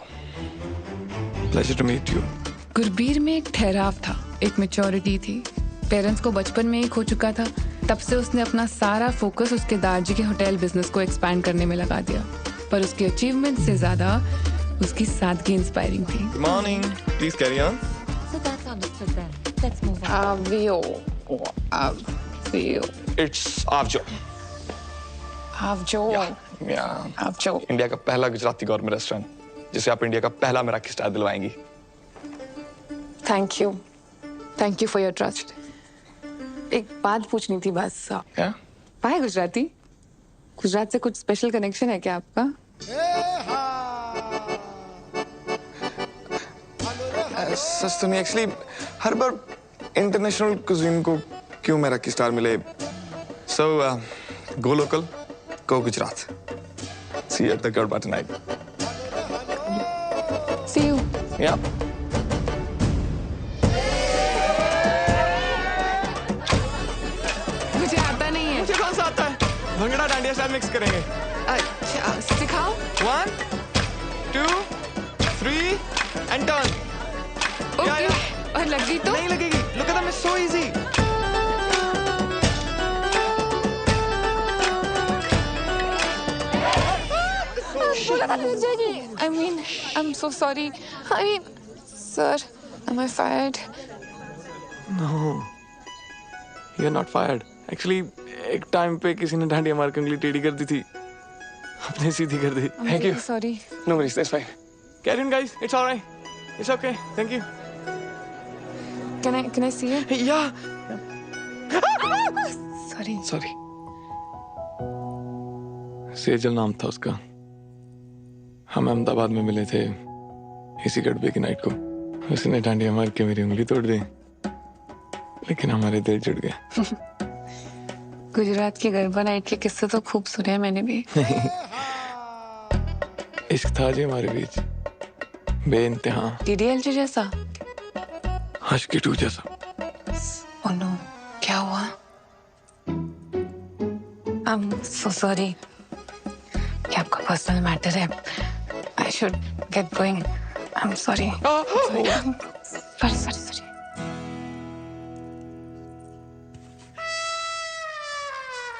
Pleasure to meet you. Gurbir में एक ठहराव था, एक मैच्योरिटी थी। पेरेंट्स को बचपन में ही खो चुका था, तब से उसने अपना सारा फोकस उसके दादाजी के होटल बिजनेस को एक्सपैंड करने में लगा दिया। पर उसकी अचीवमेंट से ज्यादा उसकी सादगी इंस्पायरिंग थी। Good morning. Please carry on. So that's understood then. Let's move on. Avio. It's Avjo. Avjo. Yeah. Avjo. India का पहला गुजराती गौरमेंट रेस्टोरेंट जिसे आप इंडिया का पहला मेराकी स्टार दिलवाएंगी। Thank you for your trust. एक बात पूछनी थी बस। क्या? पाए गुजराती? गुजरात से कुछ स्पेशल कनेक्शन है क्या आपका? सच तो नहीं, एक्चुअली हर बार इंटरनेशनल कुजीन को क्यों मेराकी स्टार मिले। So go local, go Gujarat. See you at the Garba tonight. See you. Yeah. मुझे आता नहीं है। मुझे कौन सा आता है? भंगड़ा डांडिया स्टाइल मिक्स करेंगे। अच्छा, सिखाओ। 1, 2, 3 and turn. ओके। और लगी तो? नहीं लगेगी। Look at them, it's so easy. I mean, I'm so sorry. I mean, sir, am I fired? No, you're not fired. Actually, एक टाइम पे किसी ने डांडिया मार के उंगली टेढ़ी कर दी थी, अपने सीधी कर दी। Thank you. Sorry. No worries, that's fine. Carry on, guys. It's all right. It's okay. Thank you. Can I see it? Yeah. Sorry. Sejal नाम था उसका। हम अहमदाबाद में मिले थे इसी गड़बे की नाइट को। उसने डांडिया मार के मेरी उंगली तोड़ दी, लेकिन हमारे दिल जुड़ गए। गुजरात की गरबा नाइट के किस्से तो खूब सुने हैं मैंने भी। इश्क था जी हमारे बीच, बेइंतहा। DDLJ जैसा? आशिकी 2 जैसा। Oh no, क्या हुआ? I'm so sorry. क्या आपका पर्सनल मैटर है? I should get going. I'm sorry. Sorry.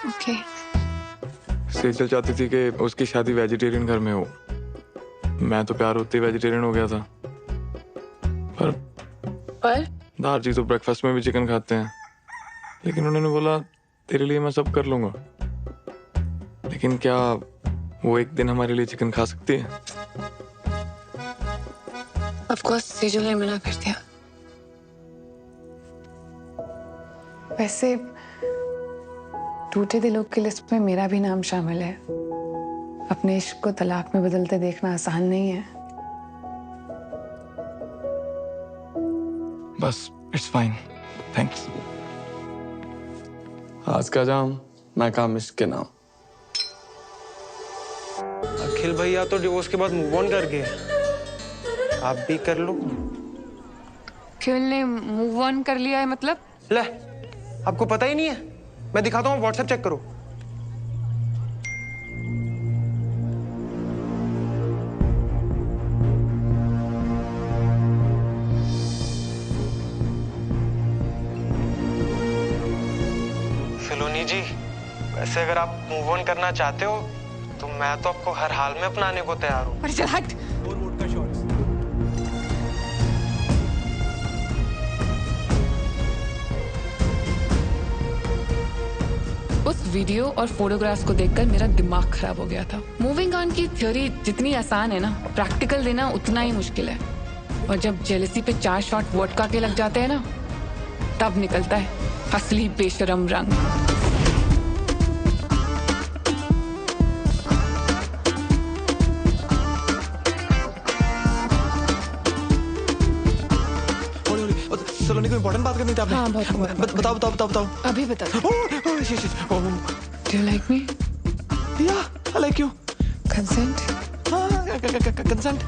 Okay. Sejal चाहती थी कि उसकी शादी वेजिटेरियन घर में हो। मैं तो प्यार होते ही वेजिटेरियन हो गया था। पर दादाजी तो ब्रेकफास्ट में भी चिकन खाते हैं, लेकिन उन्होंने बोला तेरे लिए मैं सब कर लूंगा। लेकिन क्या वो एक दिन हमारे लिए चिकन खा सकती है? Of course, सेजल ने मना कर दिया। वैसे टूटे दिलों की लिस्ट में मेरा भी नाम शामिल है। अपने इश्क को तलाक में बदलते देखना आसान नहीं है। बस इट्स फाइन, थैंक्स। आज का जाम मैं काम इश्क के नाम। अखिल भैया तो डिवोर्स के बाद मूव ऑन कर गए, आप भी कर लो। अखिल ने मूव ऑन कर लिया है मतलब? ले, आपको पता ही नहीं है? मैं दिखाता हूँ, व्हाट्सएप चेक करो। सलोनी जी, वैसे अगर आप मूव ऑन करना चाहते हो तो मैं तो आपको हर हाल में अपनाने को तैयार हूँ। अरे चल हट। उस वीडियो और फोटोग्राफ्स को देखकर मेरा दिमाग खराब हो गया था। मूविंग ऑन की थ्योरी जितनी आसान है ना, प्रैक्टिकल देना उतना ही मुश्किल है। और जब जेलसी पे 4 शॉट वोडका के लग जाते हैं ना, तब निकलता है असली बेशरम रंग। सलोनी को इम्पोर्टेंट बात करनी थी आपने। हाँ, बहुत बताओ। अभी बता। Do you like me? Yeah, I like you. Consent? हाँ, consent.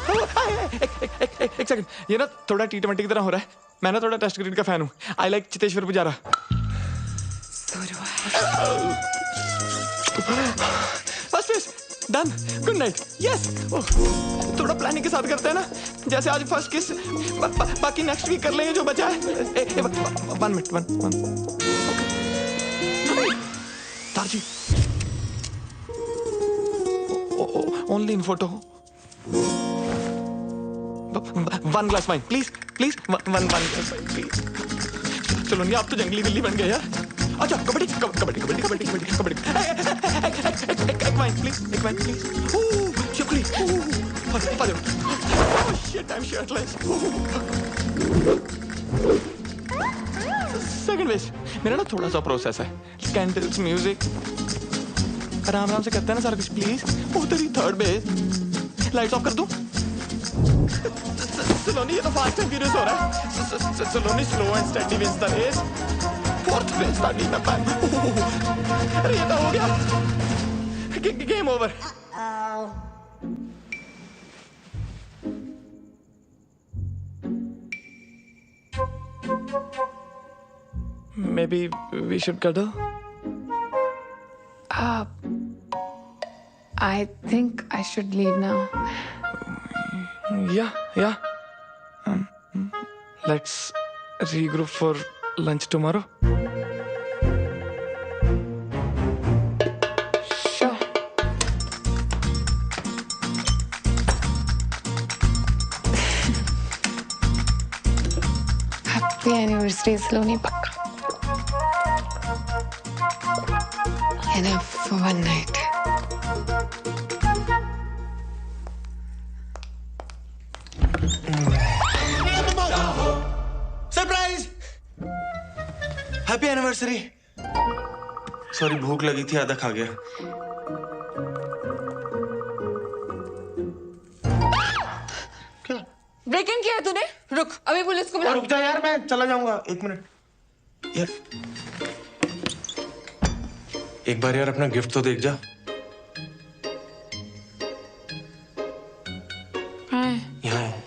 एक सेकंड, ये ना थोड़ा T20 की तरह हो रहा है। मैं ना थोड़ा टेस्ट क्रिकेट का फैन हूँ। I like Cheteshwar Pujara. बस डन, गुड नाइट। यस, थोड़ा प्लानिंग के साथ करते हैं ना, जैसे आज फर्स्ट किस, बाकी नेक्स्ट वीक कर लेंगे जो बचा है। 1 मिनट, 1 तारजी, only in photo. 1 glass wine please, please 1 glass wine please. चलो नहीं, आप तो जंगली बिल्ली बन गए यार। अच्छा, कबड्डी कबड्डी कबड्डी कबड्डी कबड्डी कबड्डी। एक वाइन प्लीज, एक वाइन प्लीज। चुकली, shit, I am shirtless. Second base मेरा ना थोड़ा सा प्रोसेस है। कैंडल्स, म्यूजिक, आराम से करते हैं ना सारा कुछ प्लीज। तेरी थर्ड बेस, लाइट्स ऑफ कर दूं? सलोनी, ये तो फास्ट एंड फ्यूरियस हो रहा है। Saloni, slow and steady wins the race. Fourth race starting में पैन। अरे ये तो हो गया, game over. Maybe we should cuddle? I think I should leave now. Yeah. Let's regroup for lunch tomorrow. Sure. Happy anniversary, Saloni, pakka. Enough for one night. Surprise! Happy anniversary. Sorry, भूख लगी थी, आधा खा गया। Break in किया है तूने? रुक, अभी पुलिस को बुला। रुक जा यार, मैं चला जाऊंगा। 1 मिनट यार, एक बार यार अपना गिफ्ट तो देख जा। यहाँ है।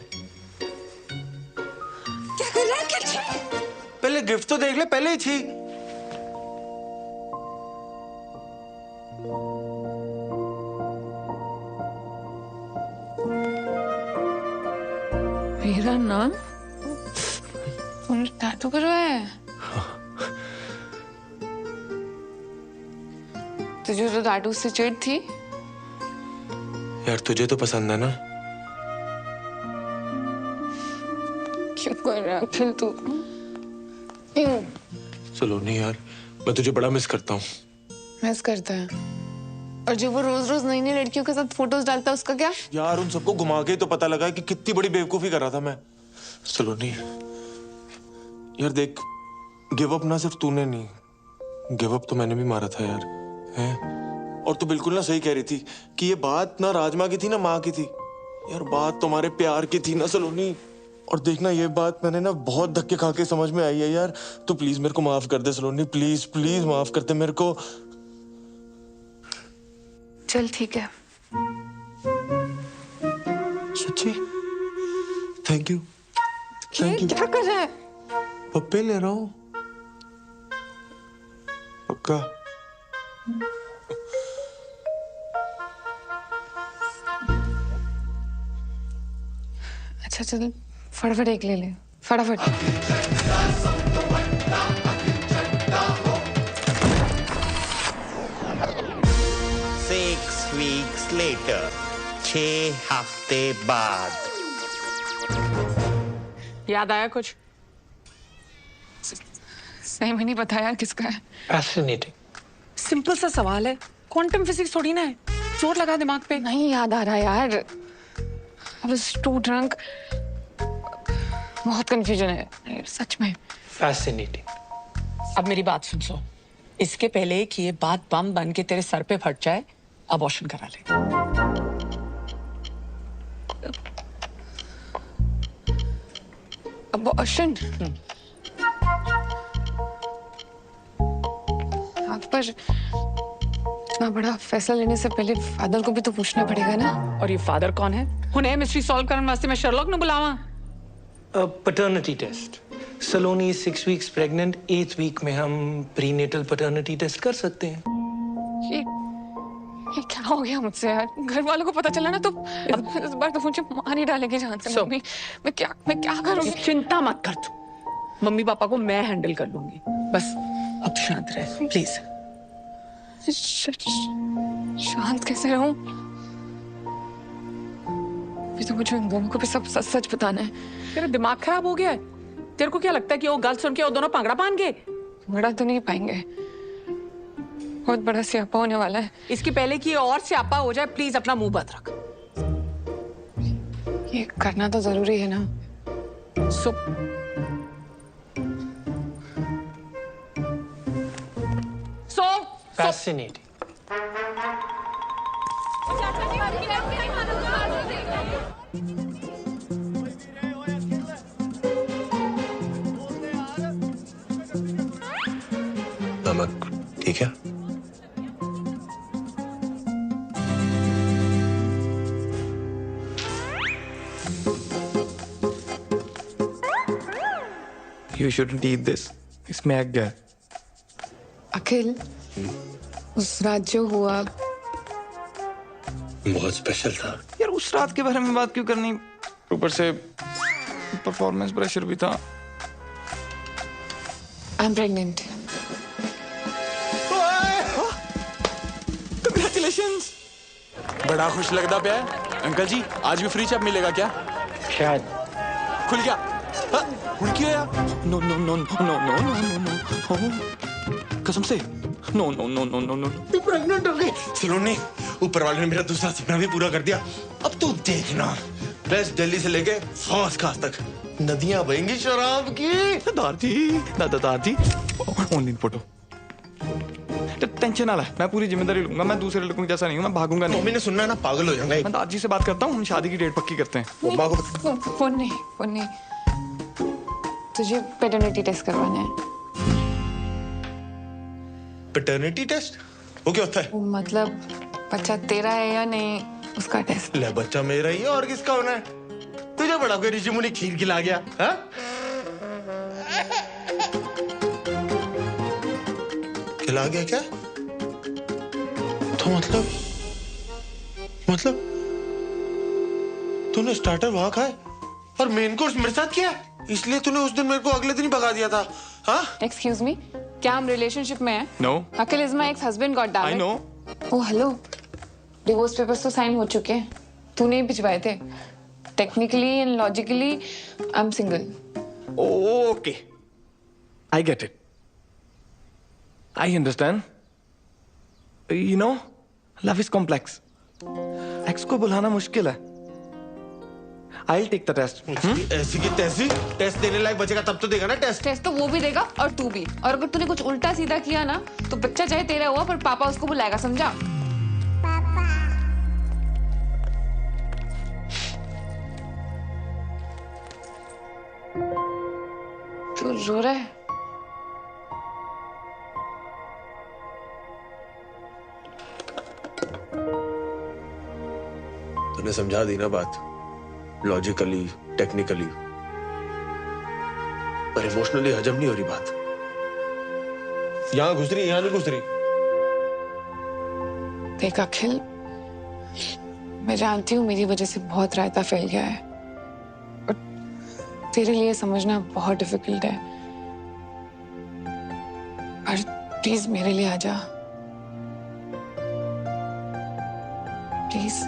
क्या कर रहा है? क्या छी? पहले गिफ्ट तो देख ले, पहले ही छी। मेरा नाम? तूने टैटू करवाया है? तुझे तो टैटू से चिढ़ थी। यार तुझे तो पसंद है ना? क्यों कर रहा है अखिल तू? सलोनी यार, मैं तुझे बड़ा मिस करता हूँ। मिस करता है? और जो वो रोज रोज नई नई लड़कियों के साथ फोटोज डालता है, उसका क्या? यार उन सबको घुमा के तो पता लगा कि कितनी बड़ी बेवकूफी कर रहा था मैं। सलोनी यार देख, गिव अप ना सिर्फ तूने नहीं, गिव अप तो मैंने भी मारा था यार, है? और तू बिल्कुल ना सही कह रही थी कि ये बात ना राजमा की थी ना माँ की थी। यार बात तुम्हारे प्यार की थी ना सलोनी। और देखना, ये बात मैंने ना बहुत धक्के खा के समझ में आई है यार। तू प्लीज मेरे को माफ कर दे सलोनी, प्लीज प्लीज माफ कर दे मेरे को। चल ठीक है। सच्ची? Thank you. Thank you. क्या कर रहा है? पप्पे ले रहा हूँ, पक्का। अच्छा चल, फटाफट एक ले ले, फटाफट। 6 weeks later, 6 हफ्ते बाद। याद आया कुछ? सही में नहीं पता यार किसका है। फैसिनेटिंग। सिंपल सा सवाल है, क्वांटम फिजिक्स थोड़ी ना है। चोट लगा दिमाग पे। नहीं याद आ रहा यार। I was too drunk. बहुत कंफ्यूजन है सच में। फैसिनेटिंग। अब मेरी बात सुन। इसके पहले कि ये बात बम बन के तेरे सर पे फट जाए, अबॉर्शन करा ले। अबॉर्शन? पर इतना बड़ा फैसला लेने से पहले फादर को भी तो पूछना पड़ेगा ना। और ये फादर कौन है? हुने मिस्ट्री सॉल्व करने वास्ते मैं शर्लॉक ने बुलावा। Paternity test. Saloni 6 weeks pregnant, 8th week में हम प्रीनेटल पैटर्निटी टेस्ट कर सकते हैं। ये क्या हो गया मुझसे यार? घर वालों को पता चला ना तो इस बार तो मुझे मार ही डालेंगे जान से। मम्मी मैं क्या करूंगी? चिंता मत कर तू, मम्मी पापा को मैं हैंडल कर लूंगी। बस अब शांत रह प्लीज। शांत कैसे रहूं? अभी तो मुझे उन दोनों को भी सब सच सच बताना है। तेरा दिमाग खराब हो गया है? तेरे को क्या लगता है कि वो गल सुन के वो दोनों पांगड़ा बांध गए? बड़ा तो नहीं पाएंगे, बहुत बड़ा स्यापा होने वाला है। इसके पहले कि ये और स्यापा हो जाए, प्लीज अपना मुंह बंद रख। ये करना तो जरूरी है ना। Fascinating. नमक ठीक है? You shouldn't eat this. इसमें एग है। अखिल, उस रात जो हुआ बहुत स्पेशल था यार। उस रात के बारे में बात क्यों करनी? ऊपर से परफॉर्मेंस प्रेशर भी था। I am pregnant. Congratulations! बड़ा खुश लगता पे है। अंकल जी आज भी फ्री चैप मिलेगा क्या? शायद। खुल गया। खुल गया। No no no no no no no no, कसम से no no no no no no. तू प्रेग्नेंट हो गई। सलोनी, ऊपर वाले ने मेरा दूसरा सपना भी पूरा कर दिया। अब तू देखना, वेस्ट दिल्ली से लेके फौज खास तक नदियां बहेंगी शराब की। दादी ऑनलाइन फोटो। टेंशन ना ले, मैं पूरी जिम्मेदारी लूंगा। मैं दूसरे लड़कों जैसा नहीं हूँ, मैं भागूंगा नहीं। मम्मी ने सुनना है ना, पागल हो जाऊंगा। मैं दादी से बात करता हूँ, हम शादी की डेट पक्की करते हैं। फोन नहीं, तुझे पैटर्निटी टेस्ट करवाना है। Paternity test? वो क्या होता है? मतलब बच्चा तेरा है या नहीं उसका टेस्ट। ले, बच्चा मेरा ही है और किसका होना है? तुझे बड़ा कोई ऋषि मुनि खीर खिला गया? हाँ? खिला गया क्या? तो मतलब तूने स्टार्टर वहां खाए और मेन कोर्स मेरे साथ किया, इसलिए तूने उस दिन मेरे को अगले दिन ही भगा दिया था। हाँ? एक्सक्यूज मी, क्या हम रिलेशनशिप में हैं? No. Akhil is my ex husband, god damn it. I know. Oh hello, divorce papers तो साइन हो चुके हैं, तूने ही भिजवाए थे। Technically and logically I am single. Okay, I get it, I understand. You know, love is complex. Ex को बुलाना मुश्किल है। I'll take the test. ऐसी की तैसी टेस्ट देने लायक बचेगा तब तो देगा ना टेस्ट। टेस्ट तो वो भी देगा और तू भी। और अगर तूने कुछ उल्टा सीधा किया ना तो बच्चा चाहे तेरा हुआ पर पापा उसको बुलाएगा, समझा? तू रो रहा है? तूने समझा दी ना बात, लॉजिकली टेक्निकली, पर इमोशनली हजम नहीं हो रही बात। यहां घुस रही, यहां नहीं घुस रही। देख अखिल, मैं जानती हूँ मेरी वजह से बहुत रायता फैल गया है और तेरे लिए समझना बहुत डिफिकल्ट है, पर प्लीज मेरे लिए आ जा, प्लीज।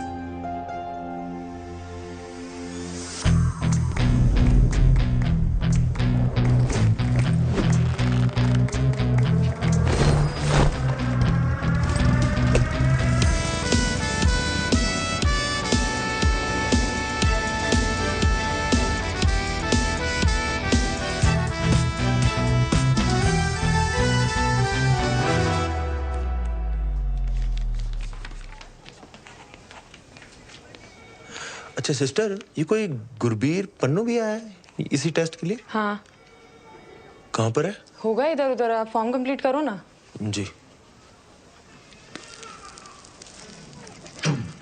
अच्छा सिस्टर, ये कोई गुरबीर पन्नू भी आया है इसी टेस्ट के लिए? हाँ। कहाँ पर है? होगा इधर उधर, आप फॉर्म कंप्लीट करो ना। जी।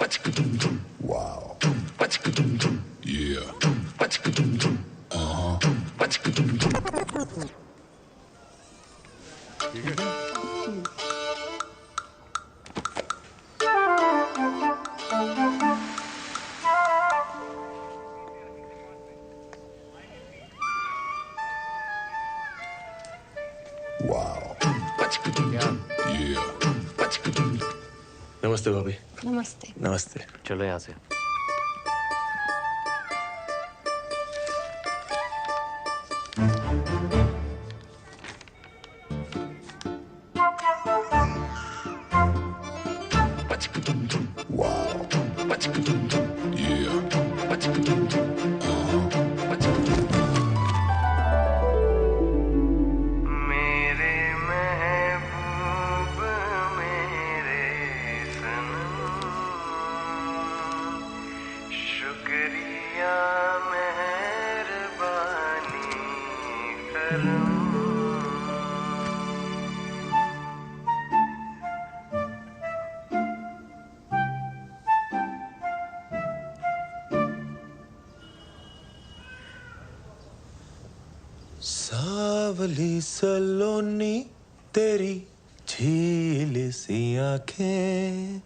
Wow. Yeah. Wow. Yeah. नमस्ते भाभी। नमस्ते। नमस्ते। चलो यहाँ से। Wow. Yeah. मेरे महबूब मेरे सनम, शुक्रिया मेहरबानी करम। सावली सलोनी तेरी झील सी आंखें,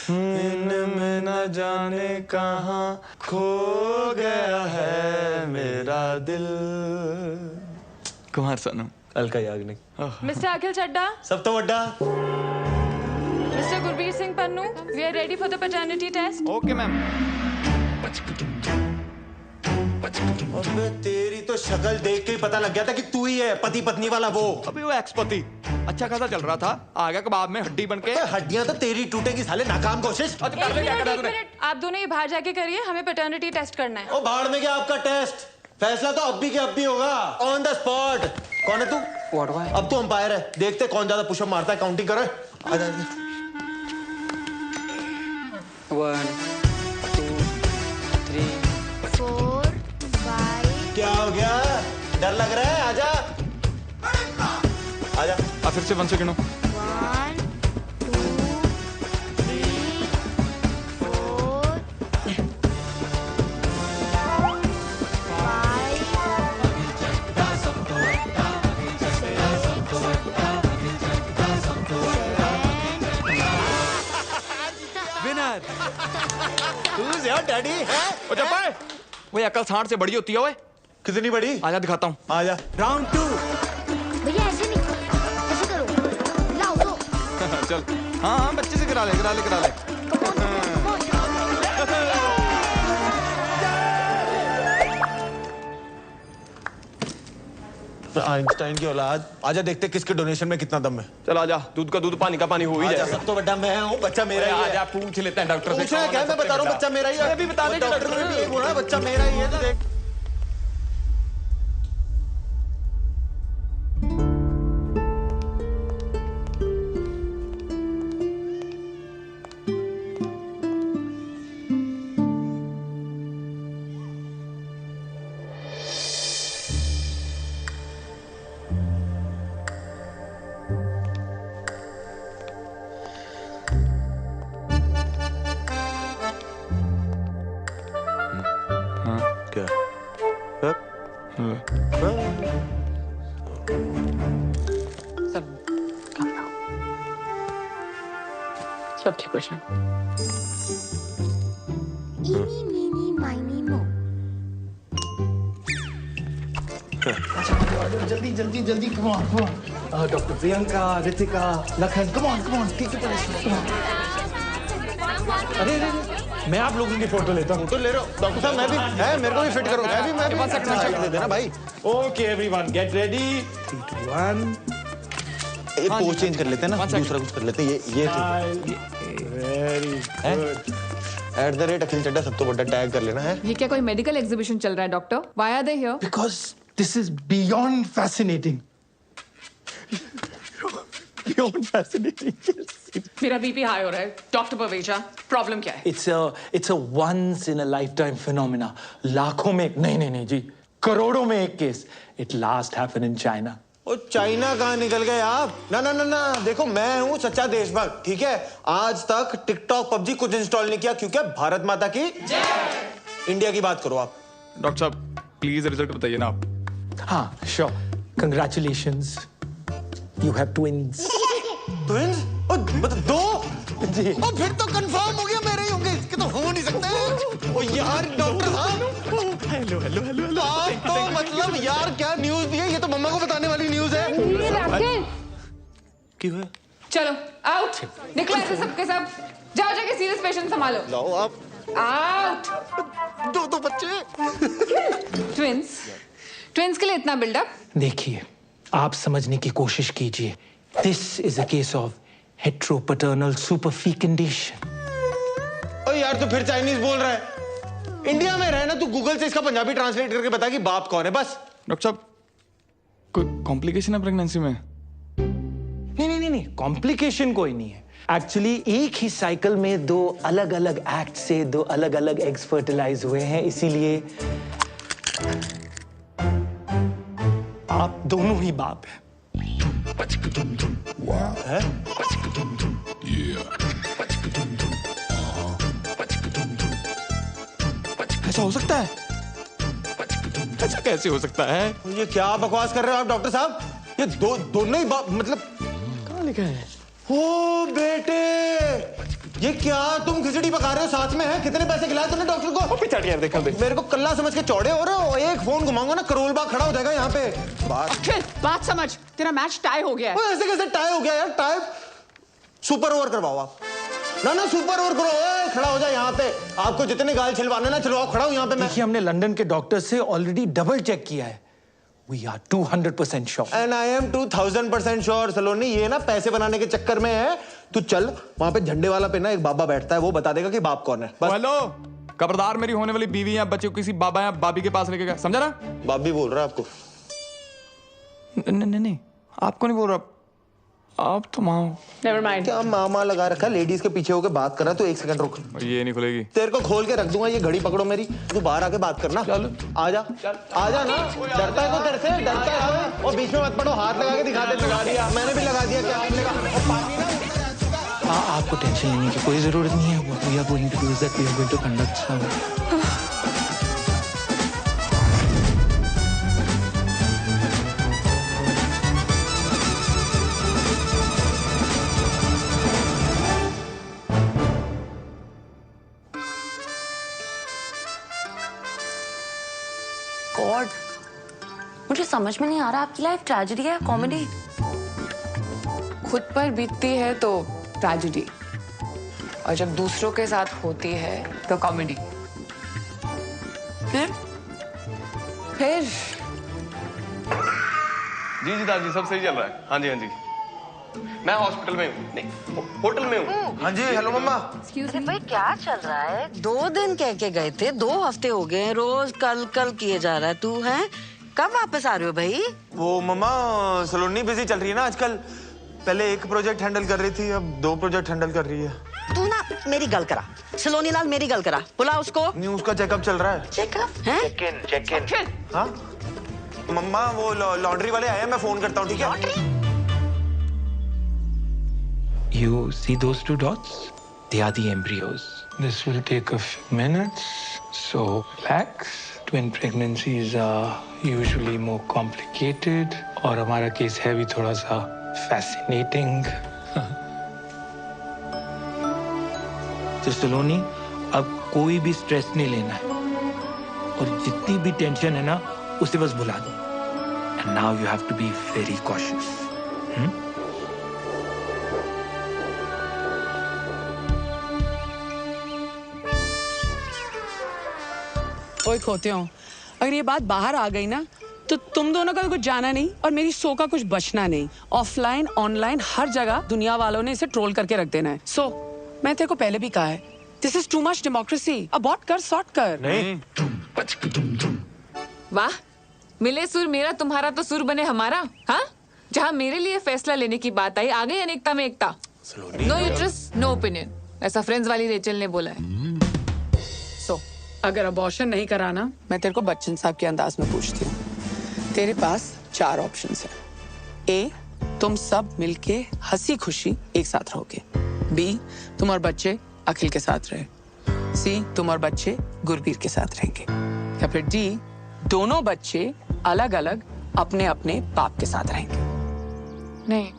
इनमें न जाने कहाँ खो गया है मेरा दिल। कुमार सानू। अलका याग्निक। मिस्टर अखिल चड्डा, सब तो वड्डा। Mister Gurbir Singh Pannu, we are ready for the paternity test. Okay ma'am. अबे तेरी तो शक्ल देख के ही पता लग गया था कि तू ही है पति पत्नी वाला वो। अभी वो एक्स पति अच्छा खासा चल रहा था, आ गया कबाब में हड्डी बन के। हड्डियां तो तेरी टूटेगी साले, नाकाम कोशिश। एक मिनट, आप दोनों ये बाहर जाके करिए, हमें पैटर्निटी टेस्ट करना है। ओ बाहर में क्या आपका टेस्ट? फैसला तो अब भी के अब भी होगा, ऑन द स्पॉट। कौन है तू? अब तो अंपायर है, देखते कौन ज्यादा पुशअप मारता है, काउंटिंग करे। आ जा। 1 2 3 4 5। क्या हो गया? डर लग रहा है? आजा आजा। फिर से 1 second. 1 2 3 4 winner. Who's your daddy है? ओ चप्पा, वो अकल सांड से बड़ी होती है। ओए कितनी बड़ी? आजा दिखाता हूँ। आजा। राउंड 2। भैया ऐसे नहीं, ऐसे करो, लाओ दो। चल। हाँ बच्चे से करा ले। आइंस्टाइन की औलाद। आजा देखते किसके डोनेशन में कितना दम है। चल आजा, दूध का दूध पानी का पानी हो ही जाएगा। सब तो बड़ा मैं हूँ, बच्चा मेरा ही है। आजा पूछ लेते हैं डॉक्टर से। पूछना क्या? मैं बता रहा हूँ बच्चा मेरा ही है। अभी बता दे डॉक्टर ने भी यही बोला, बच्चा मेरा ही है। तो देख सब ठीक हो जाए। इनी मीनी माइनी मो। जल्दी जल्दी जल्दी, come on. Doctor Priyanka, Ritika, Lakhan, come on, ठीक है। अरे मैं आप लोगों की फोटो लेता हूँ। तो ले रहा हूँ डॉक्टर साहब, मैं भी है, मेरे को भी फिट करो। मैं भी सेकंड दे देना भाई। Okay everyone get ready. 3 2 1। एक पोज चेंज कर लेते हैं ना, दूसरा कुछ कर लेते हैं। ये वेरी गुड। @ अखिल चड्डा सब तो बड़ा टैग कर लेना है। ये क्या कोई मेडिकल एग्जीबिशन चल रहा है doctor? Why are they here? Because this is beyond fascinating. Beyond fascinating. मेरा बीपी हाई हो रहा है। डॉक्टर पवेजा, प्रॉब्लम क्या है? It's a once in a lifetime phenomena. लाखों में एक, नहीं जी, करोड़ों में एक केस. It last happened in China. ओ चाइना कहाँ निकल गए आप? ना ना ना ना, देखो मैं हूँ सच्चा देशभक्त, ठीक है? आज तक टिकटॉक पबजी कुछ इंस्टॉल नहीं किया क्योंकि भारत माता की जय। इंडिया की बात करो आप। डॉक्टर साहब प्लीज रिजल्ट बताइए ना आप। हाँ sure, congratulations, you have twins. Twins? दो? जी। और फिर तो कंफर्म हो गया मेरे ही होंगे, इसके तो हो नहीं सकते। ओ यार डॉक्टर साहब, हेलो हेलो हेलो, आप तो मतलब यार क्या न्यूज दी है, ये तो मम्मा को बताने वाली न्यूज है। क्यों है? चलो आउट, निकलो ऐसे सबके सब, जाओ जाके सीरियस पेशेंट संभालो। लाओ आप। आउट। दो बच्चे। ट्विंस, ट्विंस के लिए इतना बिल्डअप? देखिए, आप समझने की कोशिश कीजिए। This is a case of heteropaternal superfecundation. ओ यार तो फिर चाइनीज बोल रहा है। इंडिया में रहे ना, तू गूगल से इसका पंजाबी ट्रांसलेट करके बता कि बाप कौन है बस। डॉक्टर साहब कोई कॉम्प्लिकेशन है प्रेगनेंसी में? नहीं, कॉम्प्लिकेशन कोई नहीं है। एक्चुअली एक ही साइकिल में दो अलग अलग एक्ट से दो अलग अलग एग्स फर्टिलाइज हुए हैं, इसीलिए आप दोनों ही बाप हैं। है? ऐसा हो सकता है? ऐसा कैसे हो सकता है? ये क्या बकवास कर रहे हो आप डॉक्टर साहब? ये दोनों ही बाप मतलब कहाँ लिखा है? ओ बेटे, ये क्या तुम खिचड़ी पका रहे हो साथ में है? कितने पैसे खिलाए तुमने डॉक्टर को? पिछाड़ी यार देखा मेरे को कल्ला समझ के चौड़े हो रहे हो। एक फोन घुमाऊंगा ना करोल बाग खड़ा हो जाएगा यहाँ पे। बात समझ, तेरा मैच टाई हो गया है। ऐसे कैसे टाई हो गया यार? टाई सुपर ओवर करवाओ आप। ना सुपर ओवर करो, खड़ा हो जाए यहाँ पे। आपको जितने गाल छिलवाने ना छिलवाओ, खड़ा हूँ यहाँ पे मैं। देखिए, हमने लंदन के डॉक्टर से ऑलरेडी डबल चेक किया है। We are 200% sure. And I am 2000% sure। सलोनी ये ना पैसे बनाने के चक्कर में है। तू चल वहां पे झंडे वाला पे ना एक बाबा बैठता है, वो बता देगा कि बाप कौन है बस। हेलो, खबरदार मेरी होने वाली बीवी या बच्चे को किसी बाबा या बाबी के पास लेके गया, समझा ना? बाबी बोल रहा है आपको? नहीं आपको नहीं बोल रहा, आप तो माँ हो। Never mind। क्या मामा लगा रखा है, लेडीज के पीछे होके बात कर रहा है। तो एक सेकंड रुक, ये नहीं खुलेगी। तेरे को खोल के रख दूंगा, ये घड़ी पकड़ो मेरी। तू बाहर आके बात करना। चल आजा ना। डरता है तो तेरे से डरता है, और बीच में मत पड़ो, हाथ लगा के दिखा दे। लगा दिया मैंने भी, लगा दिया। क्या करने का? पानी ना। आपको टेंशन लेने की कोई जरूरत नहीं है। What we are going to do is that we are going to conduct some God, मुझे समझ में नहीं आ रहा आपकी लाइफ ट्रेजेडी है कॉमेडी? खुद पर बीतती है तो ट्रेजेडी, और जब दूसरों के साथ होती है तो कॉमेडी। फिर जी दादी सब सही चल रहा है। हाँ जी मैं हॉस्पिटल में हूँ, नहीं होटल में हूँ। हाँ जी हेलो मम्मा। अरे भाई क्या चल रहा है? 2 दिन कह के गए थे, 2 हफ्ते हो गए, रोज कल किए जा रहा है। तू है कब वापस आ रहे हो भाई? वो मम्मा सलोनी बिजी चल रही है ना आजकल। पहले एक प्रोजेक्ट हैंडल कर रही थी, अब 2 प्रोजेक्ट हैंडल कर रही है। तू ना मेरी गल करा, सलोनी लाल मेरी गल करा, बुला उसको। नहीं उसका चेकअप चल रहा है। चेकअप है? Check in. हाँ मम्मा वो लॉन्ड्री वाले आए हैं, मैं फोन करता हूँ, ठीक है? You see those 2 dots? They are the embryos. This will take a few minutes, so relax. Twin pregnancies are usually more complicated, और हमारा केस है भी थोड़ा सा fascinating. तो सलोनी, अब कोई भी स्ट्रेस नहीं लेना है, और जितनी भी टेंशन है ना उसे बस भुला दो। And now you have to be very cautious. ओए खोते हो, अगर ये बात बाहर आ गई ना तो तुम दोनों का कुछ जाना नहीं और मेरी सो का कुछ बचना नहीं। ऑफलाइन ऑनलाइन हर जगह दुनिया वालों ने इसे ट्रोल करके रख देना है। सो मैं तेरे को पहले भी कहा है, this is too much democracy. Abort कर, सॉर्ट कर। नहीं वाह, मिले सुर मेरा तुम्हारा तो सुर बने हमारा। हाँ, जहाँ मेरे लिए फैसला लेने की बात आई, आ गई अनेकता में एकता। नो यूट्रस नो ओपिनियन, ऐसा फ्रेंड्स वाली रेचल ने बोला है। सो अगर अबॉर्शन नहीं कराना, मैं तेरे को बच्चन साहब के अंदाज में पूछती हूँ। तेरे पास 4 ऑप्शंस हैं। ए, तुम सब मिलके हंसी खुशी एक साथ रहोगे। बी, तुम और बच्चे अखिल के साथ रहे। सी, तुम और बच्चे गुरबीर के साथ रहेंगे। या फिर डी, दोनों बच्चे अलग अलग अपने अपने बाप के साथ रहेंगे। नहीं,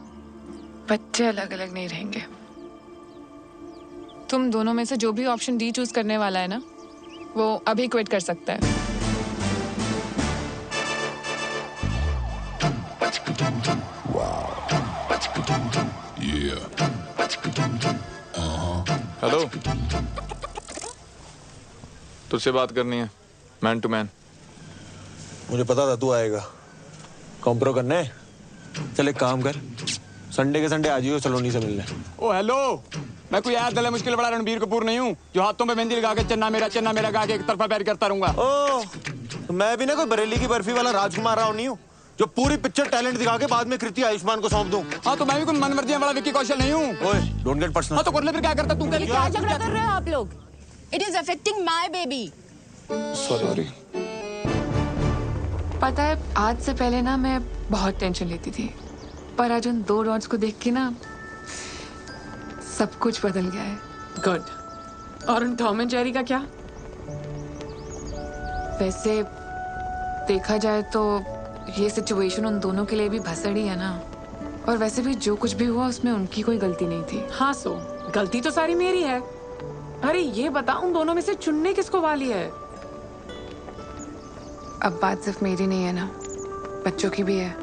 बच्चे अलग अलग नहीं रहेंगे। तुम दोनों में से जो भी ऑप्शन डी चूज करने वाला है ना, वो अभी क्विट कर सकता है। हेलो, तुझसे बात करनी है, मैन टू मैन। मुझे पता था तू आएगा। कॉम्प्रो करने? चल एक काम कर, संडे के संडे आ जाइयो सलोनी से मिलने। ओ हेलो, मैं कोई यार दले मुश्किल बड़ा रणबीर कपूर नहीं हूँ जो हाथों पे मेहंदी लगा के चन्ना मेरा गा के एक तरफा पैर करता रहूंगा। ओ, तो मैं भी ना कोई बरेली की बर्फी वाला राजकुमार राव नहीं हूँ जो पूरी पिक्चर टैलेंट दिखा के बाद में कृति आयुष्मान को सौंप दूं। हाँ, तो मैं भी कोई मनमर्जी वाला विक्की कौशल नहीं हूँ। ओए, डोंट गेट पर्सनल। हाँ, तो कर ले फिर क्या करता तू? क्या झगड़ा कर रहे हो आप लोग? It is affecting my baby. Sorry. पता है, आज से पहले ना मैं बहुत टेंशन लेती थी, पर आज उन 2 डॉट्स को देख के ना सब कुछ बदल गया है। गुड। और उन टॉम एंड जेरी का क्या? वैसे देखा जाए तो ये सिचुएशन उन दोनों के लिए भी भसड़ी है ना, और वैसे भी जो कुछ भी हुआ उसमें उनकी कोई गलती नहीं थी। हाँ, सो गलती तो सारी मेरी है। अरे ये बता, उन दोनों में से चुनने किसको वाली है? अब बात सिर्फ मेरी नहीं है ना, बच्चों की भी है।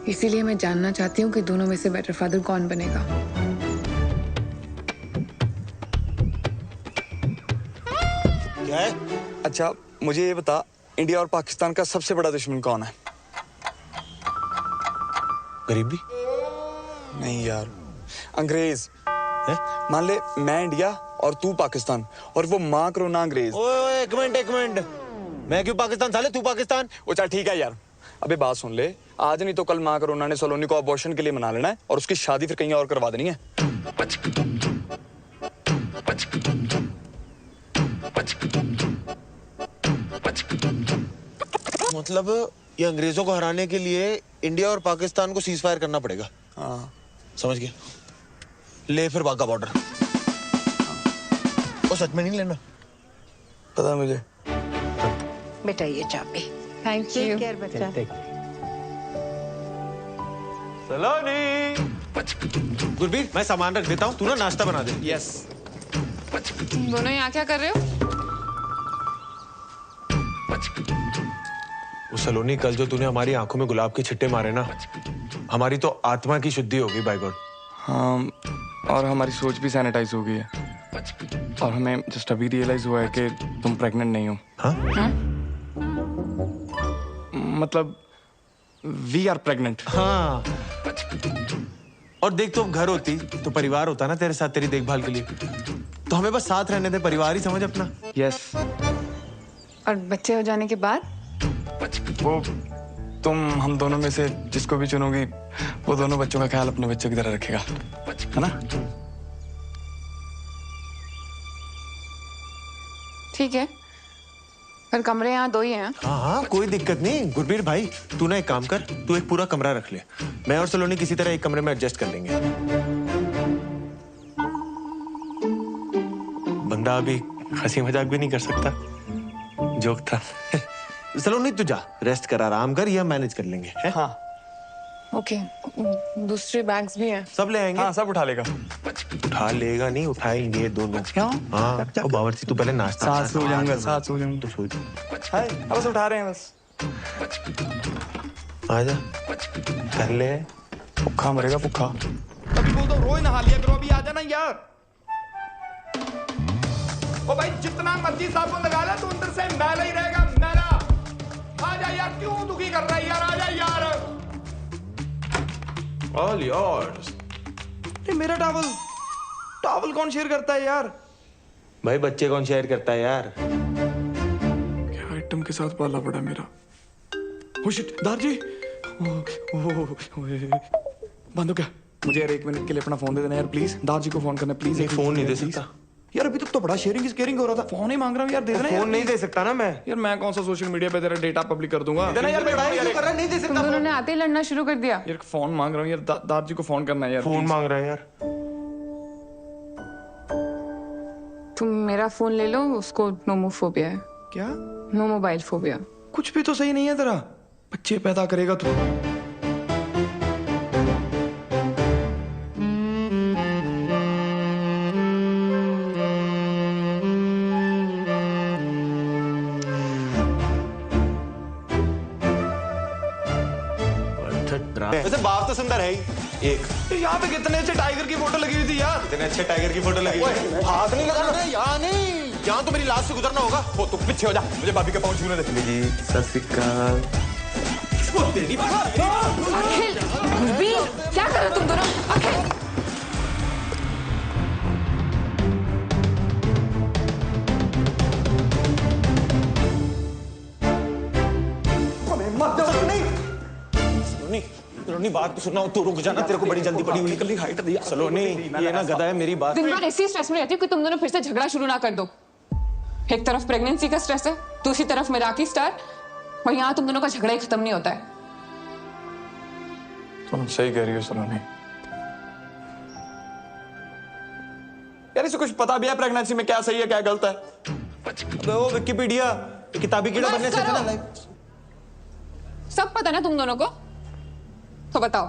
इसीलिए मैं जानना चाहती हूँ कि दोनों में से बेटर फादर कौन बनेगा। क्या है? अच्छा, मुझे ये बता, इंडिया और पाकिस्तान का सबसे बड़ा दुश्मन कौन है? गरीबी? नहीं यार, अंग्रेज। मान ले मैं इंडिया और तू पाकिस्तान, और वो माँ करोना अंग्रेज। ओए, एक मिनट। मैं क्यों पाकिस्तान साले, तू पाकिस्तान? वो चल ठीक है यार, अबे बात सुन ले, आज नहीं तो कल माँ करोना ने सलोनी को अबॉर्शन के लिए मना लेना है और उसकी शादी फिर कहीं और करवा देनी है। मतलब ये अंग्रेजों को हराने के लिए इंडिया और पाकिस्तान को सीज फायर करना पड़ेगा। हाँ, समझ गया। ले फिर वाघा बॉर्डर। वो सच में नहीं लेना? पता है मुझे। बेटा ये चाबी। Thank you. केयर बच्चा। सलोनी। गुरबीर, मैं सामान रख देता हूँ, तू ना नाश्ता बना दे। यस। तुम दोनों यहाँ क्या कर रहे हो? वो सलोनी, कल जो तूने हमारी आंखों में गुलाब के छिट्टे मारे ना, हमारी तो आत्मा की शुद्धि होगी बाय गॉड। हाँ, और हमारी सोच भी सैनिटाइज हो गई है, और हमें जस्ट अभी रियलाइज हुआ है कि तुम प्रेग्नेंट नहीं हो। हाँ? मतलब वी आर प्रेग्नेंट। हाँ, और देख, तो घर होती तो परिवार होता ना तेरे साथ तेरी देखभाल के लिए, तो हमें बस साथ रहने दे, परिवार ही समझ अपना। यस। और बच्चे हो जाने के बाद? वो तुम हम दोनों में से जिसको भी चुनोगी, वो दोनों बच्चों का ख्याल अपने बच्चों की तरह रखेगा, है ना? ठीक है, पर कमरे यहाँ 2 ही हैं। हाँ, कोई दिक्कत नहीं। गुरबीर भाई, तू ना एक काम कर, तू एक पूरा कमरा रख ले, मैं और सलोनी किसी तरह एक कमरे में एडजस्ट कर लेंगे। बंदा अभी हंसी मजाक भी नहीं कर सकता, जोक था। सलोनी तू जा, रेस्ट कर, आराम कर, यह मैनेज कर लेंगे। है? हाँ। ओके, दूसरे बैग्स भी हैं। सब ले आएंगे। हाँ, सब उठा लेगा। उठा लेगा नहीं, उठाएंगे दोनों। क्यों? हाँ, और बावर्ची तू पहले नाश्ता। साथ सो जाऊंगा, साथ सो जाऊंगा। तो सो जा। हाय, अब बस उठा रहे हैं बस। आजा, कर ले। भूखा मरेगा, भूखा। अभी वो तो रोज नहा लिया करो, अभी आ जाना यार। ओ भाई, जितना मर्जी साबुन लगा ले, तो अंदर से मैला ही रहेगा, मैला। आ जा यार, क्यों दुखी कर रहा है यार? आ जा यार। All yours. ये मेरा टॉवल कौन शेयर करता है यार? भाई, बच्चे कौन शेयर करता है यार? क्या आइटम के साथ पाला पड़ा मेरा। ओ शिट, दार जी। बंद हो क्या? मुझे यार 1 मिनट के लिए अपना फोन दे देना यार प्लीज। दार जी को फोन करना प्लीज। फोन नहीं दे सकता। यार अभी तक तो बड़ा शेयरिंग केयरिंग हो रहा था। फोन ही मांग रहा हूँ यार, दे देना। फोन नहीं दे सकता ना मैं। यार मैं कौन सा सोशल मीडिया पे तेरा डेटा पब्लिक कर दूंगा। देना यार, मैं लड़ाई क्यों कर रहा है, नहीं दे तुम सकता। दोनों ने आते ही लड़ना शुरू कर दिया। यार फोन मांग रहा हूँ यार, दाद जी को फोन करना है यार। फोन मांग रहा है यार। तुम मेरा फोन ले लो, उसको नोमोफोबिया है। क्या? No mobile phobia. कुछ भी तो सही नहीं है तेरा। बच्चे पैदा करेगा तू। वैसे बाप तो सुंदर है ही एक। यहाँ पे कितने अच्छे टाइगर की फोटो लगी हुई थी यार। इतने अच्छे टाइगर की फोटो लगी हुई है। हाथ नहीं लगा। यहाँ नहीं, यहाँ तो मेरी लाश से गुजरना होगा। हो तू पीछे हो जा, मुझे भाभी के पाँव छूने दे। जी सत श्री अकाल। अखिल, गुरबीर, क्या कर रहे हो तुम दोनों? अखिल, सलोनी बात तो सुना, तू रुक जाना, तेरे को बड़ी जल्दी पड़ी हुई। कल हाइट दिया सलोनी, ये ना गधा है, मेरी बात। दिन भर ऐसी स्ट्रेस में रहती हूँ कि तुम दोनों फिर से झगड़ा शुरू ना कर दो। एक तरफ प्रेगनेंसी का स्ट्रेस है, दूसरी तरफ मिराकी स्टार, और यहाँ तुम दोनों का झगड़ा ही खत्म नहीं होता है। तुम सही कह रही हो सलोनी। यार इसे कुछ पता भी है प्रेगनेंसी में क्या सही है क्या गलत है? वो विकिपीडिया किताबी कीड़ा बनने से ना लाइक। सब पता ना तुम दोनों को? तो बताओ,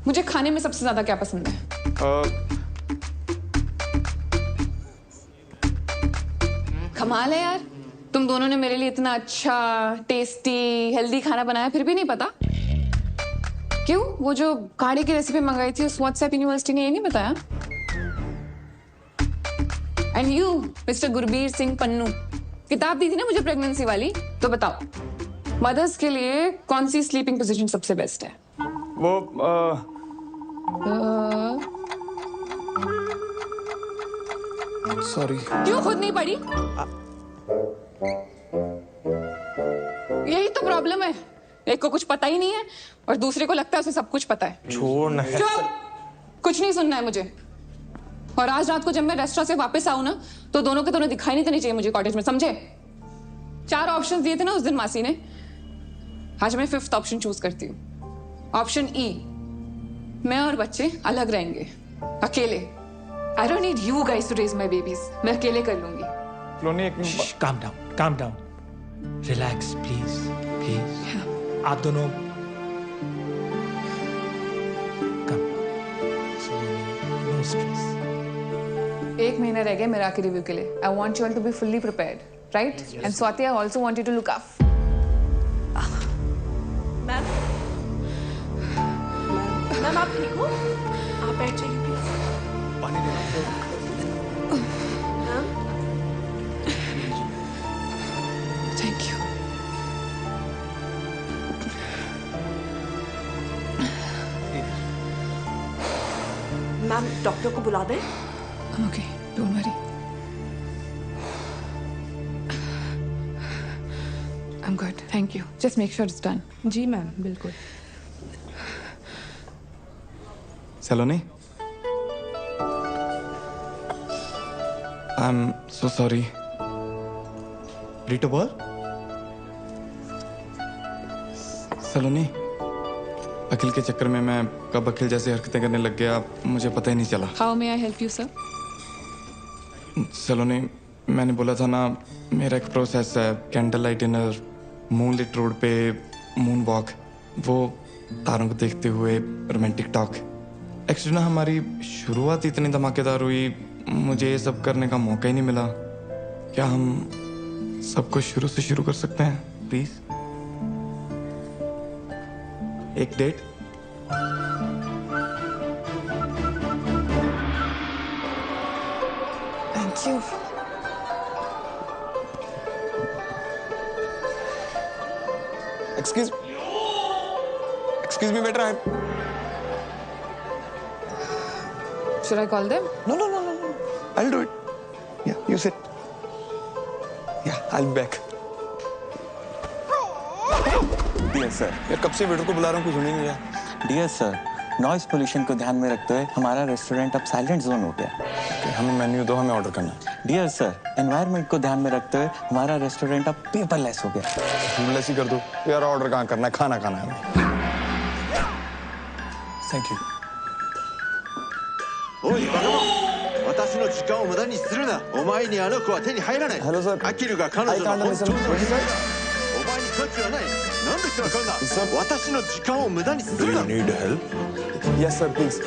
मुझे खाने में सबसे ज्यादा क्या पसंद है? कमाल है यार, तुम दोनों ने मेरे लिए इतना अच्छा, टेस्टी, हेल्दी खाना बनाया, फिर भी नहीं पता। क्यों? वो जो काढ़े की रेसिपी मंगाई थी उस व्हाट्सएप यूनिवर्सिटी ने ये नहीं बताया? And you mister Gurbir Singh Pannu, किताब दी थी ना मुझे प्रेगनेंसी वाली, तो बताओ मदर्स के लिए कौन सी स्लीपिंग पोजीशन सबसे बेस्ट है? वो सॉरी। क्यों खुद नहीं पढ़ी? यही तो प्रॉब्लम है, एक को कुछ पता ही नहीं है और दूसरे को लगता है उसे सब कुछ पता है। छोड़ ना। चुप, कुछ नहीं सुनना है मुझे। और आज रात को जब मैं रेस्टोरेंट से वापस आऊं ना, तो दोनों के दोनों दिखाई नहीं देने चाहिए मुझे कॉटेज में, समझे? 4 ऑप्शन दिए थे ना उस दिन मासी ने, आज मैं 5th ऑप्शन चूज करती हूँ। ऑप्शन ई, मैं और बच्चे अलग रहेंगे, अकेले। I don't need you guys to raise my babies, मैं अकेले कर लूंगी। सलोनी एक calm down, relax please please. आप दोनों नो स्ट्रेस। 1 महीना रह गया मेरा के रिव्यू के लिए। I want you all to be fully prepared, right? And Swati, I also want you to look up. Ma'am आप ठीक हो? आप बैठ जाइए प्लीज। पानी दे। Thank you. मैम डॉक्टर को बुला दें? Okay, don't worry. I am good, thank you. Just make sure it's done. जी मैम, बिल्कुल। Saloni, I am so sorry. रीटो बोल। सलोनी, अखिल के चक्कर में मैं कब अखिल जैसी हरकतें करने लग गया मुझे पता ही नहीं चला। How may I help you sir? Saloni, मैंने बोला था ना, मेरा एक प्रोसेस है, candle light dinner, moonlit road पे मून वॉक, वो तारों को देखते हुए रोमांटिक टॉक। एक्चुअली ना हमारी शुरुआत इतनी धमाकेदार हुई, मुझे ये सब करने का मौका ही नहीं मिला। क्या हम सब कुछ शुरू से शुरू कर सकते हैं प्लीज? एक date? Thank you. Excuse me बेटा। Should I call them? No. I'll do it. Yeah, you sit. Yeah, I'll be back. Dear sir, यार कब से वेटर को बुला रहा हूँ, कुछ सुन ही नहीं रहा। डियर सर, नॉइज पोल्यूशन को ध्यान में रखते हुए हमारा रेस्टोरेंट अब साइलेंट जोन हो गया। हमें मेन्यू दो, हमें ऑर्डर करना है। डियर सर, एनवायरनमेंट को ध्यान में रखते हुए हमारा रेस्टोरेंट अब पेपरलेस हो गया। पेपरलेस ही कर दो यार। ऑर्डर कहाँ करना है, खाना खाना है हमें। Thank you. おいバカ者、私の時間を無駄にするな。お前にあの子は手に入らない。飽きるが彼女の本当のお前に価値はない。なんでわかんだ。私の時間を無駄にするな。 Do you need help? Yes sir, please.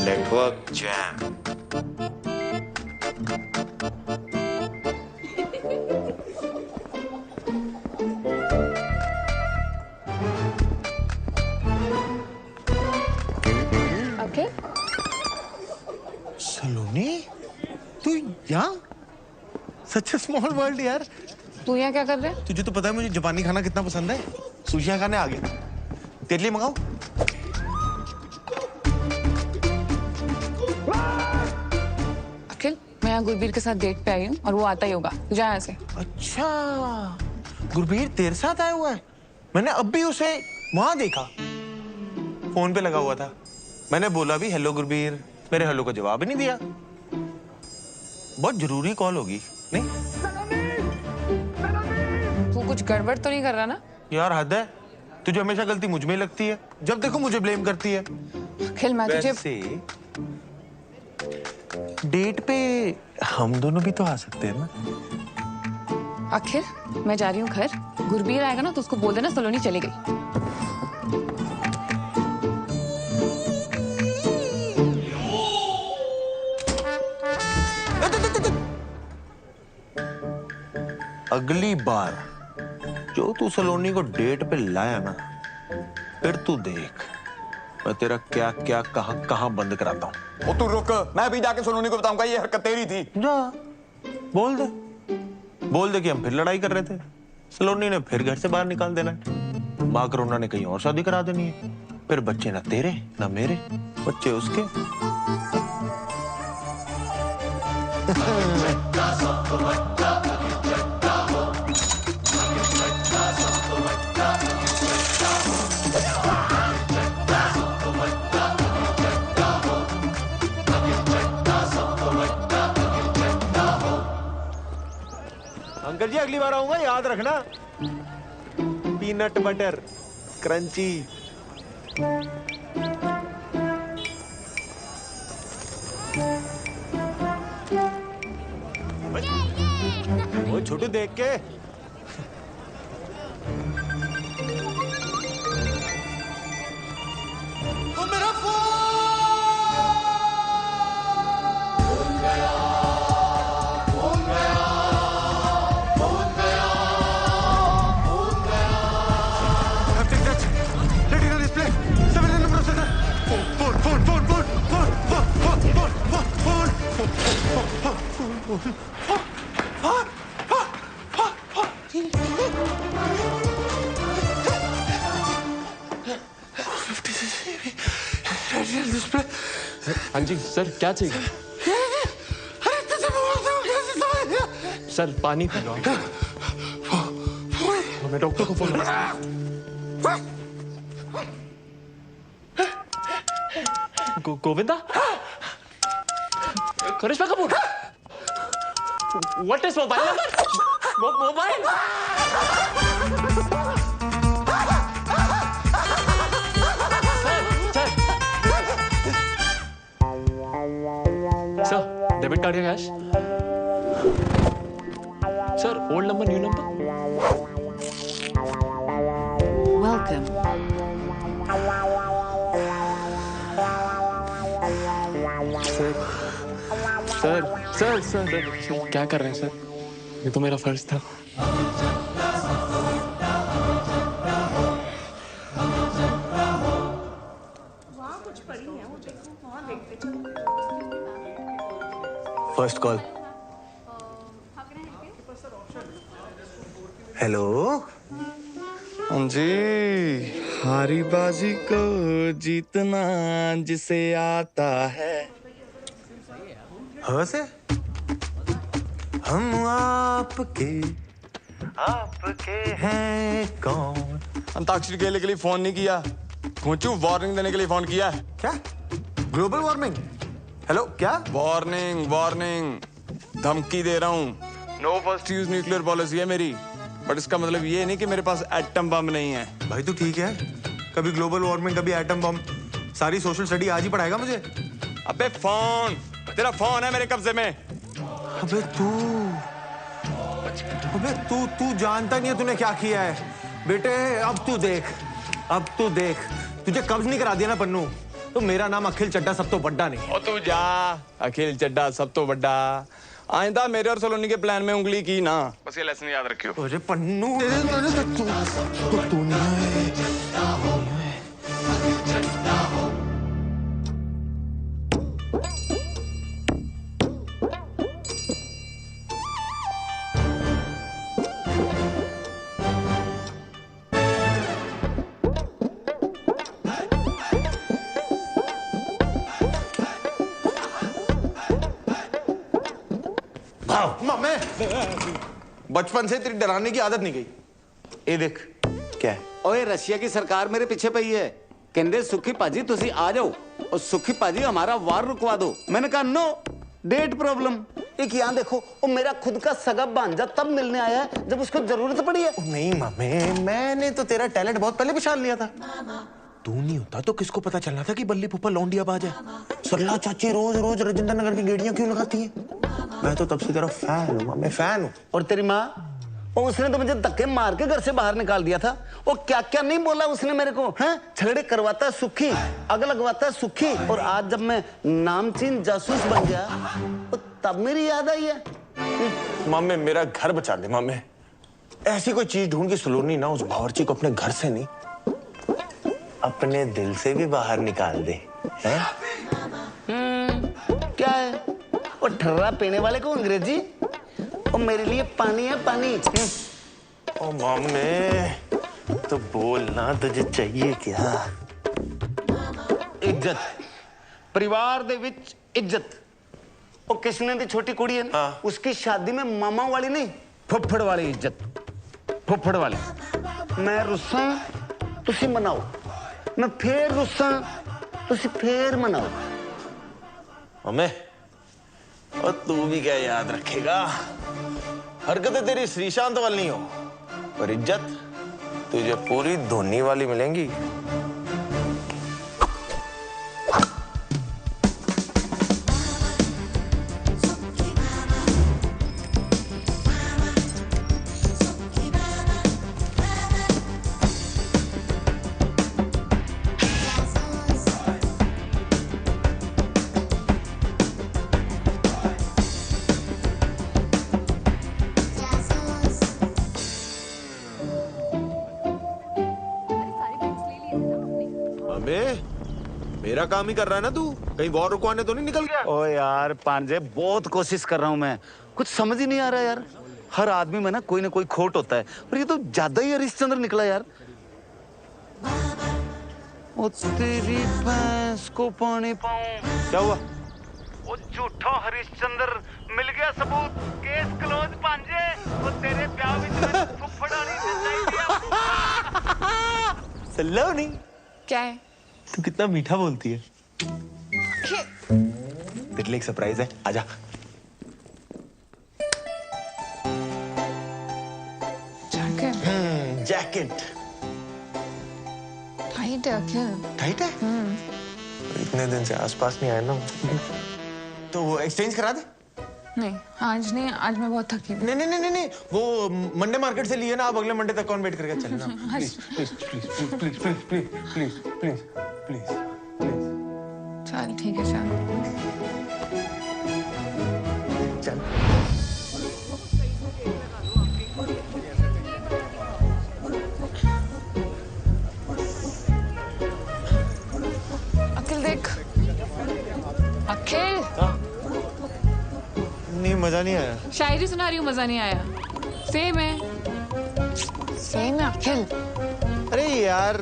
Network jam. Okay. सलोनी, तू यहाँ? Such a small world यार। तू यहाँ क्या कर रहा है? तुझे तो पता है मुझे जापानी खाना कितना पसंद है। सुशिया खाने आ गया। तेरे लिए मंगाऊं? अखिल, मैं यहाँ गुरबीर के साथ डेट पे आई हूँ और वो आता ही होगा। तू जा यहाँ से। अच्छा, गुरबीर तेरे साथ आया हुआ है? मैंने अब भी उसे वहां देखा, फोन पे लगा हुआ था। मैंने बोला भी हेलो गुरबीर, मेरे हेलो का जवाब ही नहीं दिया। बहुत जरूरी कॉल होगी, नहीं? तू कुछ गड़बड़ तो नहीं कर रहा ना? यार हद है, तुझे हमेशा गलती मुझ में ही लगती है। जब देखो मुझे ब्लेम करती है। अखिल, मैं तुझे वैसे डेट पे हम दोनों भी तो आ सकते हैं ना? अखिल, मैं जा रही हूँ घर। गुरबीर आएगा ना तो उसको बोल देना सलोनी चली गई। अगली बार जो तू सलोनी को डेट पे लाया ना, फिर तू देख मैं तेरा क्या क्या कहां कहां बंद कराता हूं। ओ तू रुक, मैं भी जाके सलोनी को बताऊंगा ये हरकत तेरी थी। जा, बोल दे कि हम फिर लड़ाई कर रहे थे। सलोनी ने फिर घर से बाहर निकाल देना है। माँ करोना ने कहीं और शादी करा देनी है। फिर बच्चे ना तेरे ना मेरे, बच्चे उसके। अंकल जी अगली बार आऊंगा, याद रखना। Peanut butter crunchy. वो छोटू देख के। वो मेरा फोन हाँ जी सर, क्या चाहिए? सर पानी पी लो। मैं डॉक्टर को phone Govinda, Karishma Kapoor, what is mobile number? Mobile sir, debit card या cash? Sir, old number new number? Welcome. Sir क्या कर रहे हैं सर? ये तो मेरा फर्ज था। First call. हेलो। हाँ जी। हारी बाजी को जीतना जिसे आता है। हाँ से हम आपके हैं कौन? अंताक्षरी खेलने के लिए फोन नहीं किया, घोंचू वार्निंग देने के लिए फोन किया है। क्या? Global warming? हेलो क्या? वार्निंग वार्निंग, धमकी दे रहा हूँ। No first use nuclear policy है मेरी, बट इसका मतलब ये नहीं कि मेरे पास एटम बम नहीं है। भाई तू ठीक है? कभी ग्लोबल वार्मिंग, कभी एटम बम, सारी सोशल स्टडी आज ही पढ़ाएगा मुझे? अबे फोन, तेरा फोन है मेरे कब्जे में। अबे तू जानता नहीं है तूने क्या किया है बेटे। अब तू देख, तुझे कब्ज नहीं करा दिया ना पन्नू, तो मेरा नाम अखिल चड्डा सब तो बड्डा नहीं। ओ तू जा, अखिल चड्डा सब तो बड्डा। आइंदा मेरे और सलोनी के प्लान में उंगली की ना, बस ये लेसन याद रखियो। अरे पन्नू तू मम्मी, बचपन से तेरी डराने की आदत नहीं गई। ये देख क्या है? ओए रशिया की सरकार मेरे पीछे पई है, कहते सुखी पाजी तुसी आ जाओ और सुखी पाजी हमारा वार रुकवा दो। मैंने कहा नो, डेट प्रॉब्लम। एक यहाँ देखो, वो मेरा खुद का सगा भांजा तब मिलने आया है जब उसको जरूरत पड़ी है। नहीं मम्मी, मैंने तो तेरा टैलेंट बहुत पहले पहचान लिया था। तू नहीं होता तो किसको पता चलना था कि बल्ली फूफा लौंडियाबाज है। सरला चाची रोज रोज राजेंद्र नगर की गेड़ियां क्यों लगाती है? मैं तो तब से तेरा फैन हूँ, मैं फैन हूँ। और तेरी माँ, उसने तो मुझे धक्के मार के घर से बाहर निकाल दिया था। वो क्या क्या नहीं बोला उसने मेरे को, हैं? झगड़े करवाता है सुखी, आग लगवाता है सुखी। और आज जब मैं नामचीन जासूस बन गया तो तब मेरी याद आई है। मम्मी मेरा घर बचा दे मम्मी, ऐसी कोई चीज ढूंढ के सलोनी ना उस बावर्ची को अपने घर से नहीं, अपने दिल से भी बाहर निकाल दे। हैं? क्या है वो ठर्रा पीने वाले को अंग्रेजी? वो मेरे लिए पानी है पानी। ओ मम्मी तो बोलना, तुझे चाहिए क्या? इज्जत, परिवार दे विच इज्जत। वो किसने दी छोटी कुड़ी है ना, उसकी शादी में मामा वाली नहीं, फुफड़ वाली इज्जत, फुफड़ वाली। मैं रुस्सा तुसी मनाओ, मैं फिर रुस्सा तुसी फिर मनाओ। मम्मी और तू भी क्या याद रखेगा, हरकतें तेरी श्रीशांत वाली नहीं हो, पर इज्जत तुझे पूरी धोनी वाली मिलेंगी। मेरा काम ही कर रहा है ना तू, कहीं वॉर रुकवाने तो नहीं निकल गया? ओ यार पांजे, बहुत कोशिश कर रहा हूं मैं, कुछ समझ ही नहीं आ रहा यार। हर आदमी में ना कोई खोट होता है, पर ये तो ज्यादा ही हरिश्चंद्र निकला यार। ओ तेरी भैंस को पानी पाऊं। क्या हुआ? वो झूठा हरिश्चंद्र मिल गया सबूत, केस क्लोज पांजे। वो तेरे ब्याह में फुफड़ा नहीं सलोनी, क्या है? तू कितना मीठा बोलती है। तेरे लिए एक सरप्राइज है, आजा। जैकेट टाइट है अखिल। टाइट है? इतने दिन से आसपास नहीं आया ना, तो वो एक्सचेंज करा दे। नहीं आज नहीं, आज मैं बहुत थकी हूँ। नहीं, वो मंडे मार्केट से लिए ना, आप अगले मंडे तक कौन वेट करके चलना। प्लीज। चल ठीक है, चल। अखिल देख, अखिल। नहीं मजा नहीं आया। शायरी सुना रही हूँ, मजा नहीं आया। सेम है अखिल। अरे यार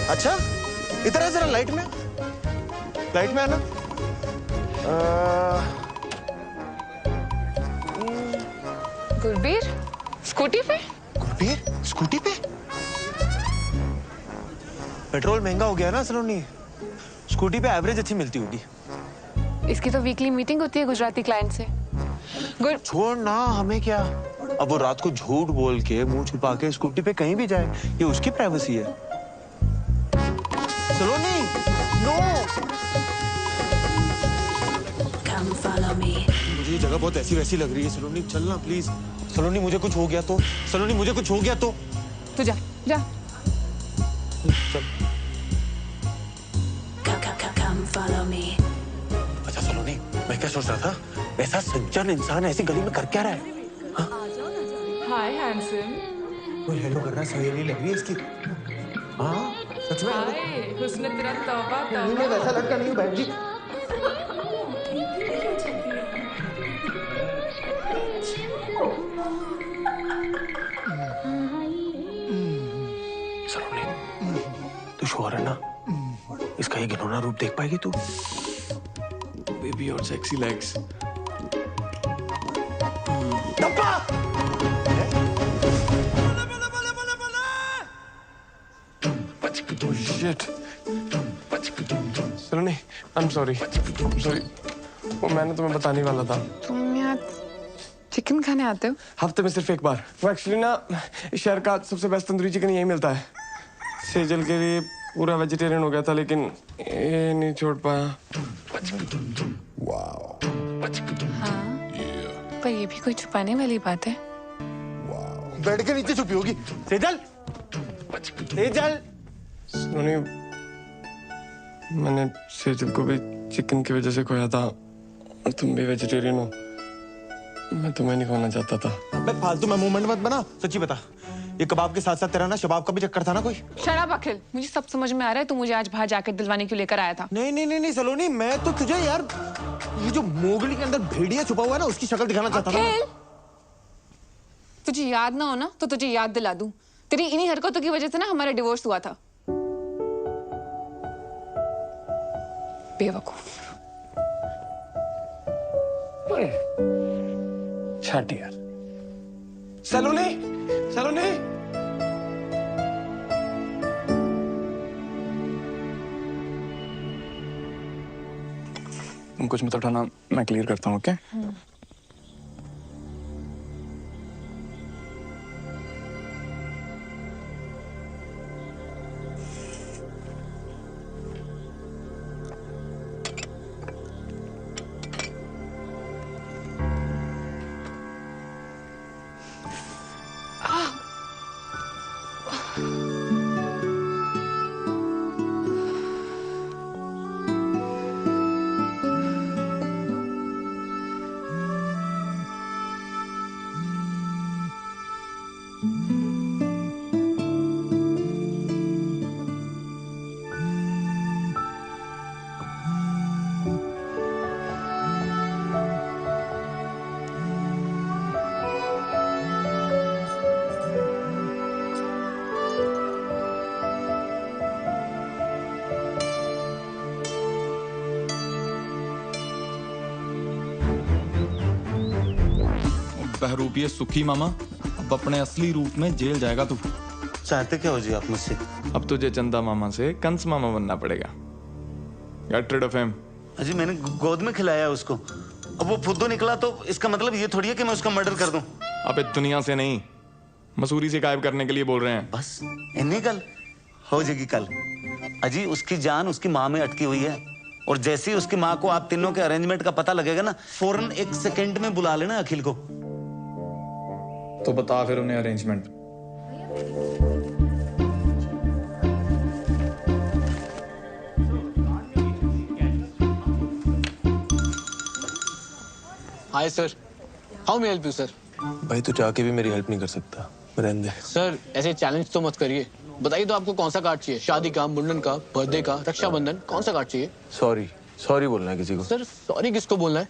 अच्छा इधर है, जरा लाइट में आना। गुरबीर स्कूटी पे? गुरबीर स्कूटी पे? पेट्रोल महंगा हो गया ना सलोनी, स्कूटी पे एवरेज अच्छी मिलती होगी। इसकी तो वीकली मीटिंग होती है गुजराती क्लाइंट से। छोड़ ना, हमें क्या। अब वो रात को झूठ बोल के मुंह छुपा के स्कूटी पे कहीं भी जाए, ये उसकी प्राइवेसी है। सलोनी नो, मुझे ये जगह बहुत ऐसी वैसी लग रही है। सलोनी चलना प्लीज। सलोनी मुझे कुछ हो गया तो, सलोनी मुझे कुछ हो गया तो। तू जा जा। चल। अच्छा सलोनी, मैं क्या सोच रहा था, ऐसा सज्जन इंसान ऐसी गली में कर क्या रहा है? हाय हैंडसम। कोई हेलो कर रहा है, सहेली लग रही है इसकी। हाँ सच में। हाय हुस्न तेरा तौबा तौबा। मैं वैसा लड़का नहीं हूँ बहन जी। सलोनी तू श्योर है ना, इसका ये घिनौना रूप देख पाएगी तू? बेबी और sexy legs. Shit. Saloni, I'm sorry. वो मैंने तुम्हें बताने वाला था। तुम यहाँ चिकन खाने आते हो? हफ्ते में सिर्फ एक बार। वो एक्चुअली ना इस शहर का सबसे बेस्ट तंदूरी चिकन यही मिलता है। सेजल के लिए पूरा वेजिटेरियन हो गया था, लेकिन ये नहीं छोड़ पाया। हाँ, पर ये भी कोई छुपाने वाली बात है। बेड के नीचे छुपी होगी। सेजल, सेजल। सलोनी, मैंने सेजल को भी चिकन की वजह से खोया था, और तुम भी वेजिटेरियन हो। मैं तुम्हें नहीं खोना चाहता था। अबे फालतू में मूवमेंट मत बना। सच्ची बता, ये कबाब के साथ साथ तेरा ना शबाब का भी चक्कर था ना कोई? शराब अखिल, मुझे सब समझ में आ रहा है। तू मुझे आज बाहर जाके दिलवाने क्यों लेकर आया था? नहीं नहीं नहीं नहीं सलोनी, मैं तो तुझे यार ये जो मोगली के अंदर भेड़िया छुपा हुआ है ना, उसकी शक्ल दिखाना चाहता था। तुझे याद ना हो ना तो तुझे याद दिला दूं। तेरी इन्हीं हरकतों की वजह से ना हमारा डिवोर्स हुआ था। बेवकूफ। छट यार। सलोनी, सलोनी। तुम कुछ मत उठाना, मैं क्लियर करता हूँ। ओके? बहरूपिये सुखी मामा, अब अपने असली रूप में जेल जाएगा तू। चाहते क्या हो जी आप मुझसे? अब तुझे चंदा मामा से कंस मामा बनना पड़ेगा। Get rid of him. अजी मैंने गोद में खिलाया उसको, अब वो फुद्दू निकला तो इसका मतलब ये थोड़ी है कि मैं उसका मर्डर कर दूं। अबे दुनिया से नहीं, मसूरी से गायब करने के लिए बोल रहे हैं। बस इन्हीं कल हो जाएगी कल। अजी उसकी जान उसकी माँ में अटकी हुई है, और जैसे ही उसकी माँ को आप तीनों के अरेंजमेंट का पता लगेगा ना, फौरन 1 सेकंड में बुला लेना अखिल को। तो बता फिर उन्हें arrangement. Hi sir, how may help you sir? भाई तू जाके भी मेरी हेल्प नहीं कर सकता, रहने दे। सर ऐसे चैलेंज तो मत करिए। बताइए तो आपको कौन सा कार्ड चाहिए? शादी का, मुंडन का, बर्थडे का, रक्षाबंधन, कौन सा कार्ड चाहिए? सॉरी, सॉरी बोलना है किसी को? सर सॉरी किसको बोलना है?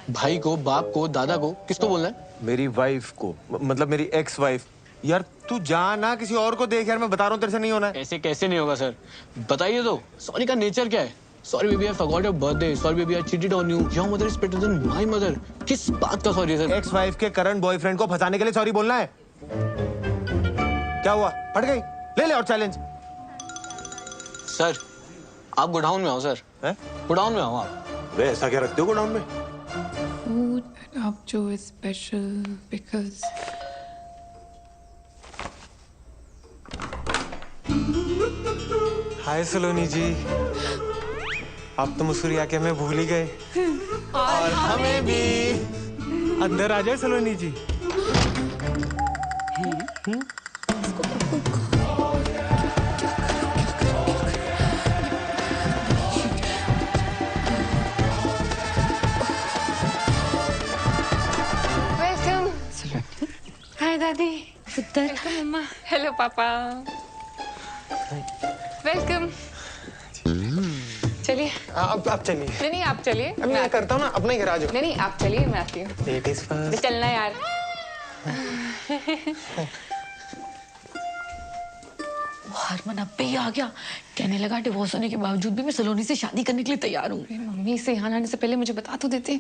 भाई को, बाप को, दादा को, किसको बोलना है? मेरी वाइफ को, मतलब मेरी एक्स वाइफ यार तू जा ना, किसी और को देख यार, मैं बता रहा हूँ तेरे से नहीं होना है। ऐसे कैसे नहीं होगा सर? बताइए तो, सॉरी का नेचर क्या है? Sorry baby, I forgot your birthday. Sorry baby, I cheated on you. Your mother is better than my mother. किस बात का सॉरी सर? एक्स वाइफ के करंट बॉयफ्रेंड को फंसाने के लिए सॉरी बोलना है? क्या हुआ, फट गई? ले ले और चैलेंज। सर आप गोडाउन में आओ सर। गोडाउन में आओ आप। वे ऐसा क्या रखते हो गोडाउन में? Food up to is special because हाय सलोनी जी, आप तो मुस्कुरा के हमें भूल ही गए। और हमें भी। अंदर आ जाए सलोनी जी। वेलकम। हाय दादी। पुत्र। वेलकम मम्मा। हेलो पापा। वेलकम। चलिए। आप चलिए। नहीं आप चलिए। अब मैं करता हूँ ना, अपना ही गैराज हो। नहीं आप चलिए, मैं आती हूँ। Ladies first. चलना यार। हरमन अब पे ही आ गया, कहने लगा डिवोर्स होने के बावजूद भी मैं सलोनी से शादी करने के लिए तैयार हूँ। मम्मी से यहाँ आने से पहले मुझे बता तो देते,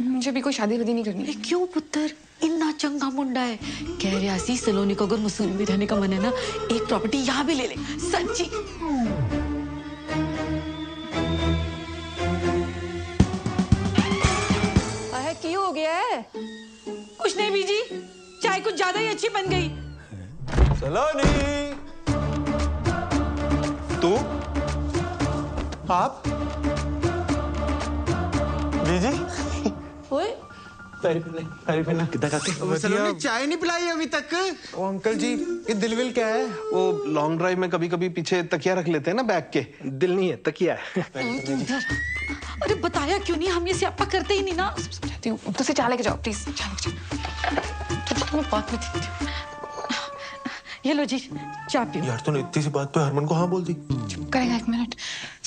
मुझे भी कोई शादी वादी नहीं करनी। क्यों पुत्र, इतना चंगा मुंडा है। कह रहा सी सलोनी को अगर मसूरी में रहने का मन है ना, एक प्रॉपर्टी यहाँ भी ले ले। सच्ची। क्यों हो गया है? कुछ नहीं बीजी, चाय कुछ ज्यादा ही अच्छी बन गई। सलोनी, तू? आप? बीजी? ओए, सलोनी चाय नहीं पिलाई अभी तक? ओ अंकल जी, ये दिल विल क्या है? वो लॉन्ग ड्राइव में कभी कभी पीछे तकिया रख लेते हैं ना बैग के। दिल नहीं है, तकिया है। अरे बताया क्यों नहीं? हम ये स्यापा करते ही नहीं ना। समझाती हूँ, तो से चाय लेके जाओ प्लीज। चाय लेके जाओ। तुम्हें बात में देखती हूँ। ये लो जी, चाय पियो। यार तूने इतनी सी बात पे हरमन को हाँ बोल दी। करेगा, एक मिनट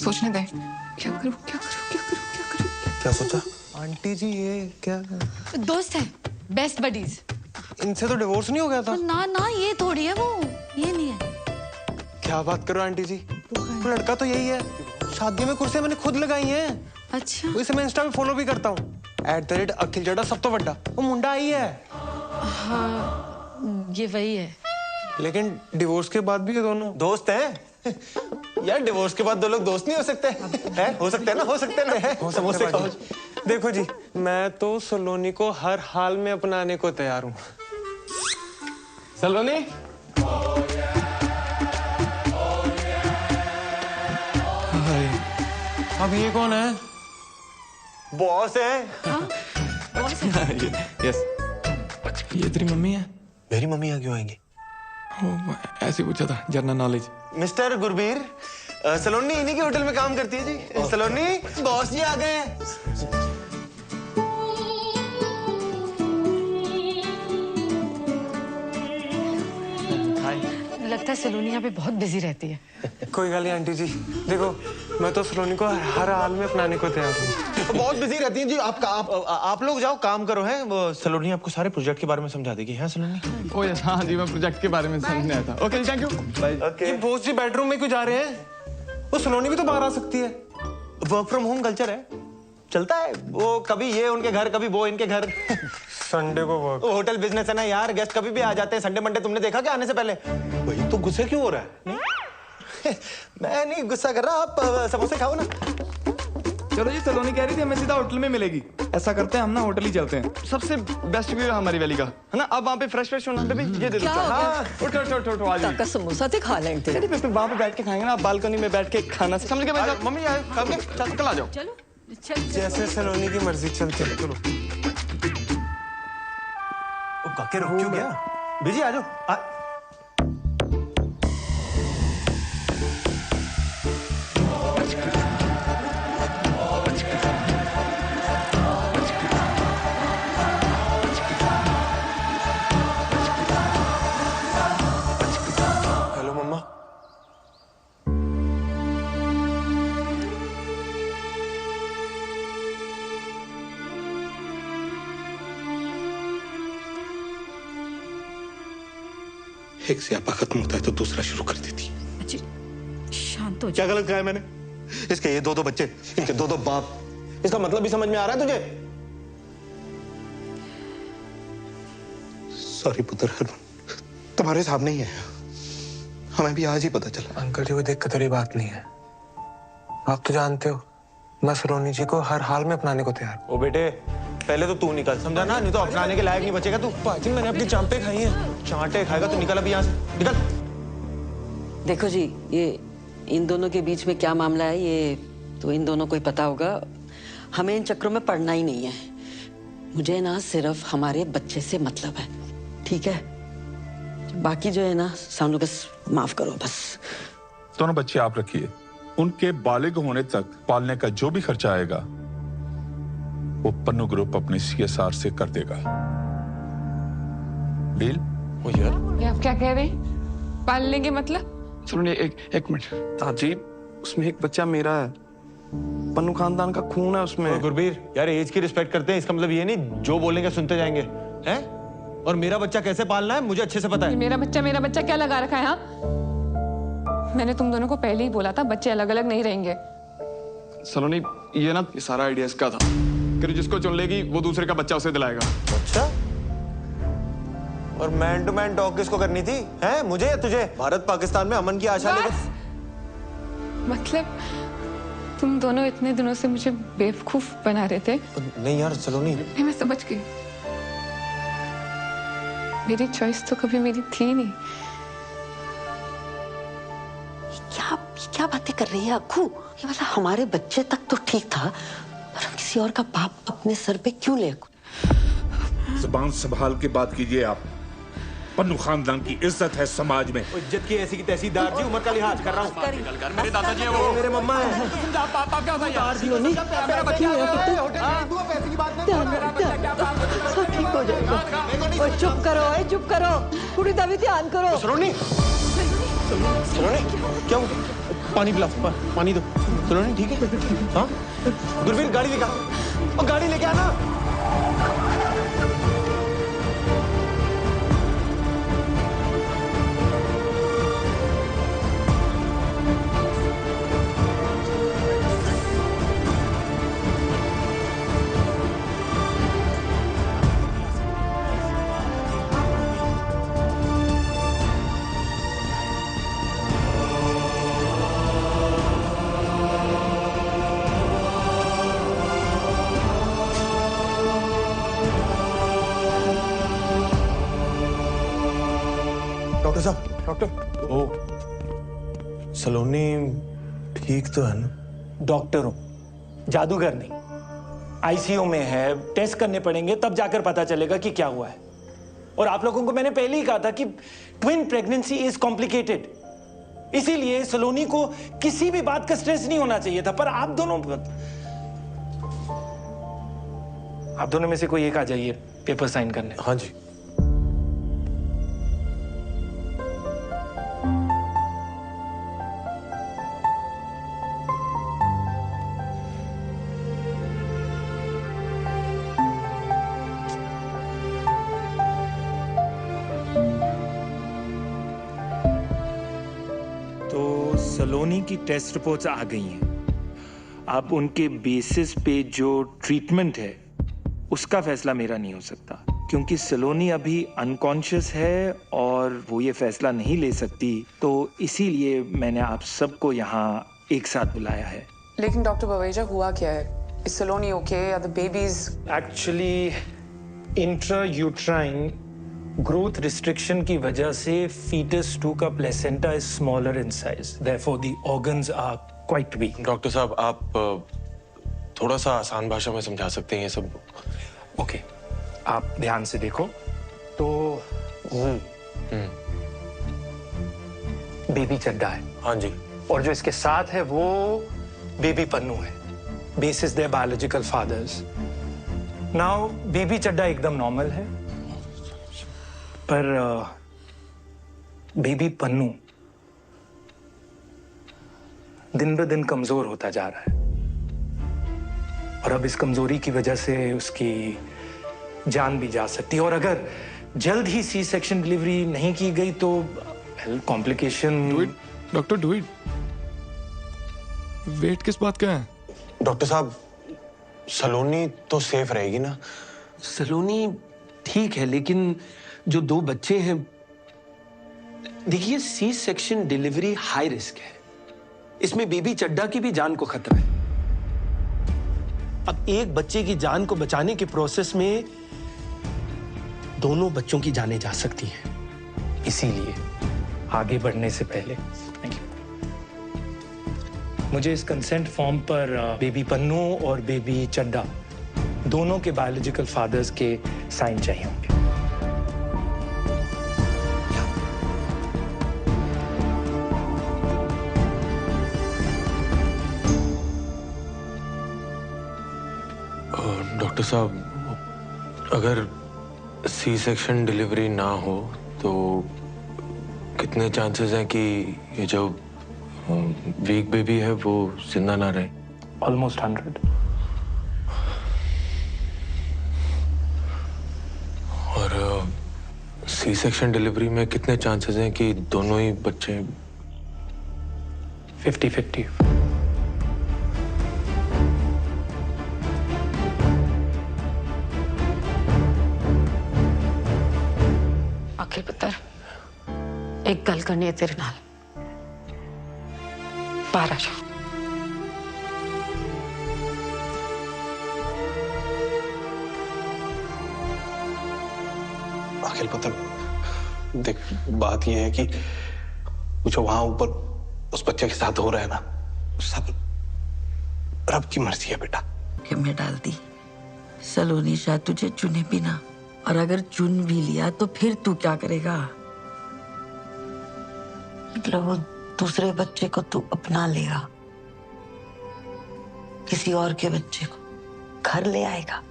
सोचने दे। क्या करूँ क्या करूँ क्या करूँ क्या करूँ? क्या सोचा? आंटी जी ये क्या? दोस्त है, बेस्ट बडीज। इनसे तो डिवोर्स नहीं हो गया था? ना ना, ये थोड़ी है वो, ये नहीं है। क्या बात करो आंटी जी, वो लड़का तो यही है। शादी में कुर्सियां मैंने खुद लगाई हैं। अच्छा। वैसे मैं इंस्टा पे फॉलो भी करता हूँ। @अखिल चड्ढा सब तो बड़ा। वो मुंडा आई है। हाँ, ये वही है। लेकिन डिवोर्स के बाद भी ये दोनों दोस्त हैं? यार डिवोर्स के बाद दो लोग दोस्त नहीं हो सकते हैं? हो सकते हैं ना, हो सकते हैं ना। समोसे खाओ। देखो जी, मैं तो सलोनी को हर हाल में अपनाने को तैयार हूँ। सलोनी, अब ये कौन है? बॉस है। यस, ये तेरी मम्मी है? मेरी मम्मी यहाँ क्यों आएंगी? ऐसे पूछा था, जनरल नॉलेज। मिस्टर गुरबीर, सलोनी इन्हीं के होटल में काम करती है जी। सलोनी, बॉस जी आ गए हैं। लगता है सलोनी यहाँ पे बहुत बिजी रहती है। कोई गल नहीं आंटी जी, देखो मैं तो सलोनी को हर हाल में अपनाने को तैयार हूँ। बहुत बिजी रहती हैं जी। आप लोग जाओ काम करो। हैं वो सलोनी आपको सारे प्रोजेक्ट के बारे में समझा देगी। है सलोनी? ओ यस, हाँ जी, मैं प्रोजेक्ट के बारे में समझने आया था। Okay thank you. ये बॉस जी बेडरूम में क्यों जा रहे हैं? वो सलोनी भी तो बाहर आ सकती है। वर्क फ्रॉम होम कल्चर है, चलता है। वो कभी ये उनके घर, कभी वो इनके घर। संडे को वर्क। होटल बिजनेस है ना यार, गेस्ट कभी भी आ जाते हैं। संडे मंडे तुमने देखा क्या आने से पहले? वही तो, गुस्से क्यों हो रहा है? मैं नहीं गुस्सा कर रहा, आप समोसे खाओ ना। चलो जी, सलोनी कह रही थी हमें सीधा होटल में मिलेगी। ऐसा करते हैं हम ना, होटल ही चलते हैं। सबसे बेस्ट व्यू है हमारी वैली का, है ना? अब वहाँ पे फ्रेश फ्रेश होना। बेबी ये दे दो। हाँ, उठो आ जाओ। समोसा तो खा लेंगे। नहीं फिर वहाँ पे बैठ के खाएंगे ना, बालकनी में बैठ के खाना समझ के। बैठ मम्मी यार, कल आ जाओ। चलो जैसे सलोनी की मर्जी, चलते हैं। चलो। काके रुक क्यों गया? बिजी आ जाओ। हेलो मम्मा। एक स्यापा खत्म होता है तो दूसरा शुरू कर देती। शांत हो। क्या गलत कहा है मैंने? इसके ये 2-2 बच्चे, इनके 2-2 बाप, इसका मतलब भी समझ में आ रहा है तुझे? सॉरी पुत्र, तुम्हारे सामने ही है, हमें भी आज ही पता चला। अंकल जी को देख कर तेरी बात नहीं है। आप तो जानते हो मैं सलोनी जी को हर हाल में अपनाने को तैयार। ओ बेटे, पहले तो तू निकल, समझा ना? नहीं तो अपनाने के लायक नहीं बचेगा तू। पाजी मैंने अपनी चांपे खाई हैं। चांटे खाएगा तो निकल अभी यहाँ से, निकल। देखो जी, ये इन दोनों के बीच में क्या मामला है ये तो इन दोनों को ही पता होगा। हमें इन चक्रों में पड़ना ही नहीं है। मुझे ना सिर्फ हमारे बच्चे से मतलब है, ठीक है? बाकी जो है ना सामने बस माफ करो बस। दोनों बच्चे आप रखिए, उनके बालिग होने तक पालने का जो भी खर्चा आएगा वो पन्नू ग्रुप अपने CSR से कर देगा। डील? ओ यार, ये आप क्या कह रहे हैं? पालने के मतलब? सुनिए, एक मिनट ताजी, उसमें एक बच्चा मेरा है, पन्नू खानदान का खून है उसमें। गुरबीर यार, एज की रिस्पेक्ट करते हैं, इसका मतलब ये नहीं जो बोलेंगे सुनते जाएंगे, हैं? और मेरा बच्चा कैसे पालना है मुझे अच्छे से पता है। मेरा बच्चा क्या लगा रखा है? हाँ, मैंने तुम दोनों को पहले ही बोला था बच्चे अलग अलग नहीं रहेंगे। सलोनी, ये सारा आइडिया इसका था कि जिसको चुन लेगी वो दूसरे का बच्चा उसे दिलाएगा। अच्छा, और मैन टू मैन टॉक किसको करनी थी? हैं? मुझे या तुझे? भारत पाकिस्तान में अमन की आशा लेकर। मतलब तुम दोनों इतने दिनों से मुझे बेवकूफ बना रहे थे। नहीं यार सलोनी, नहीं, मैं समझ गई। मेरी चॉइस तो कभी मेरी थी नहीं। क्या बातें कर रही है अक्कू? ये मतलब हमारे बच्चे तक तो ठीक था, पर हम किसी और का पाप अपने सर पे क्यों ले? जुबान संभाल के बात कीजिए आप। पन्नू खानदान की इज्जत है समाज में। इज्जत की ऐसी की तहसीलदार जी, उम्र का लिहाज कर रहा हूँ। मेरे दादाजी हैं वो, मेरे मम्मा हैं। पापा क्या था यार? मेरा बच्चा पैसे की बात नहीं। ठीक हो जाएगा। ओए चुप करो, पूरी दबी ध्यान करो। सलोनी, क्या पानी पिला, पानी दो। सलोनी ठीक है? हाँ गुरवीर, गाड़ी दिखा और गाड़ी लेके आना। डॉक्टर साहब, डॉक्टर। ओ, सलोनी ठीक तो है ना? डॉक्टर हूं, जादूगर नहीं। आईसीयू में है, टेस्ट करने पड़ेंगे तब जाकर पता चलेगा कि क्या हुआ है। और आप लोगों को मैंने पहले ही कहा था कि ट्विन प्रेगनेंसी इज कॉम्प्लिकेटेड, इसीलिए सलोनी को किसी भी बात का स्ट्रेस नहीं होना चाहिए था। पर आप दोनों में से कोई एक आ जाइए पेपर साइन करने। हाँ जी। सलोनी की टेस्ट रिपोर्ट्स आ गई हैं। अब उनके बेसिस पे जो ट्रीटमेंट है उसका फैसला मेरा नहीं हो सकता, क्योंकि सलोनी अभी अनकॉन्शियस है और वो ये फैसला नहीं ले सकती। तो इसीलिए मैंने आप सबको यहाँ एक साथ बुलाया है। लेकिन डॉक्टर बवेजा, हुआ क्या है? Is Saloni okay? Are the babies? Actually intrauterine growth restriction की वजह से fetus 2 का placenta is smaller in size, therefore the organs are quite weak. Doctor साहब, आप थोड़ा सा आसान भाषा में समझा सकते हैं ये सब? ओके, आप ध्यान से देखो तो बेबी चड्डा है। हाँ जी। और जो इसके साथ है वो बेबी पन्नू है, basis their biological fathers. Now baby Chaddha एकदम नॉर्मल है, पर बेबी पन्नू दिन ब दिन कमजोर होता जा रहा है और अब इस कमजोरी की वजह से उसकी जान भी जा सकती है। और अगर जल्द ही सी सेक्शन डिलीवरी नहीं की गई तो complication. Doctor do it. Wait किस बात का है? डॉक्टर साहब, सलोनी तो सेफ रहेगी ना? सलोनी ठीक है, लेकिन जो 2 बच्चे हैं, देखिए C section delivery high risk है। इसमें बेबी चड्डा की भी जान को खतरा है। अब एक बच्चे की जान को बचाने के प्रोसेस में दोनों बच्चों की जानें जा सकती हैं। इसीलिए आगे बढ़ने से पहले थैंक यू, मुझे इस कंसेंट फॉर्म पर बेबी पन्नू और बेबी चड्डा दोनों के बायोलॉजिकल फादर्स के साइन चाहिए होंगे। डॉक्टर साहब, अगर सी सेक्शन डिलीवरी ना हो तो कितने चांसेस हैं कि ये जो वीक बेबी है वो जिंदा ना रहे? ऑलमोस्ट 100। और सी सेक्शन डिलीवरी में कितने चांसेस हैं कि दोनों ही बच्चे? 50-50। अखिल पुत्र, एक गल करनी है तेरे नाल। बाहर आ जाओ। अखिल पुत्र, देख बात यह है कि जो वहां ऊपर उस बच्चे के साथ हो रहा है ना, सब रब की मर्जी है बेटा। मैं डाल दी। सलोनी शायद तुझे चुने भी ना, और अगर चुन भी लिया तो फिर तू क्या करेगा? मतलब वो दूसरे बच्चे को तू अपना लेगा, किसी और के बच्चे को घर ले आएगा।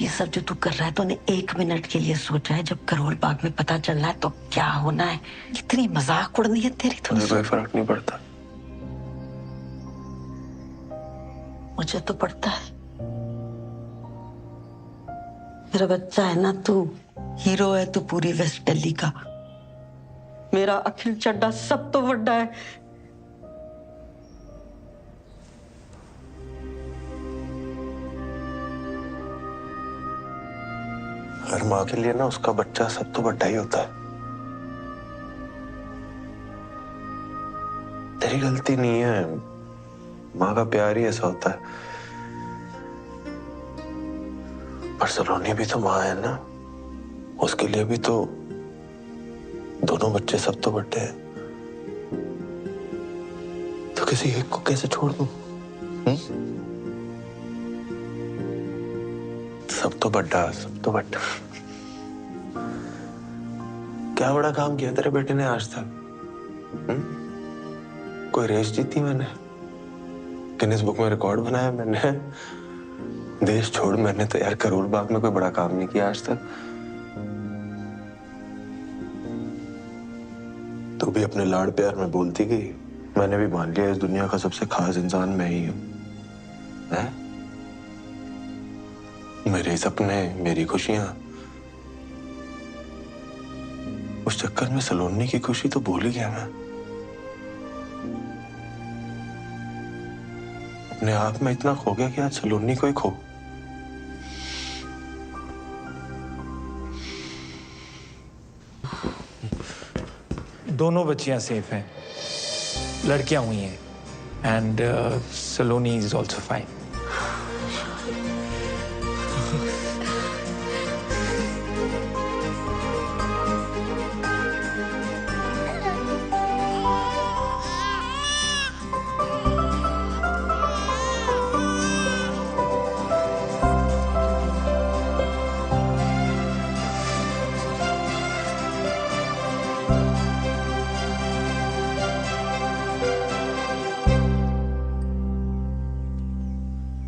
ये सब जो तू कर रहा है तूने 1 मिनट के लिए सोचा है? जब करोल बाग में पता चलना है तो क्या होना है? कितनी मजाक उड़नी है तेरी। मुझे कोई फर्क नहीं पड़ता। मुझे तो पड़ता है। मेरा बच्चा है ना तू, हीरो है तू पूरी वेस्ट दिल्ली का। मेरा अखिल चड्डा सब तो बड़ा है। हर माँ के लिए ना उसका बच्चा सब तो बड़ा ही होता है। तेरी गलती नहीं है, माँ का प्यार ही ऐसा होता है। पर सलोनी भी तो माँ है ना, उसके लिए भी तो दोनों बच्चे सब तो बड़े हैं। तो किसी एक को कैसे छोड़ दूं? सब तो बड़ा, सब तो बड़ा। क्या बड़ा काम किया तेरे बेटे ने आज तक? कोई रेस जीती मैंने, गिनीज बुक में रिकॉर्ड बनाया मैंने। देश छोड़, मैंने तो यार करोल बाग में कोई बड़ा काम नहीं किया आज तक। तू भी अपने लाड़ प्यार में बोलती गई, मैंने भी मान लिया इस दुनिया का सबसे खास इंसान मैं ही हूं। मेरे सपने, मेरी खुशियां, उस चक्कर में सलोनी की खुशी तो भूल ही गया मैं। अपने आप में इतना खो गया कि आज सलोनी को ही खो। दोनों बच्चियां सेफ हैं, लड़कियां हुई हैं, and Saloni is also fine.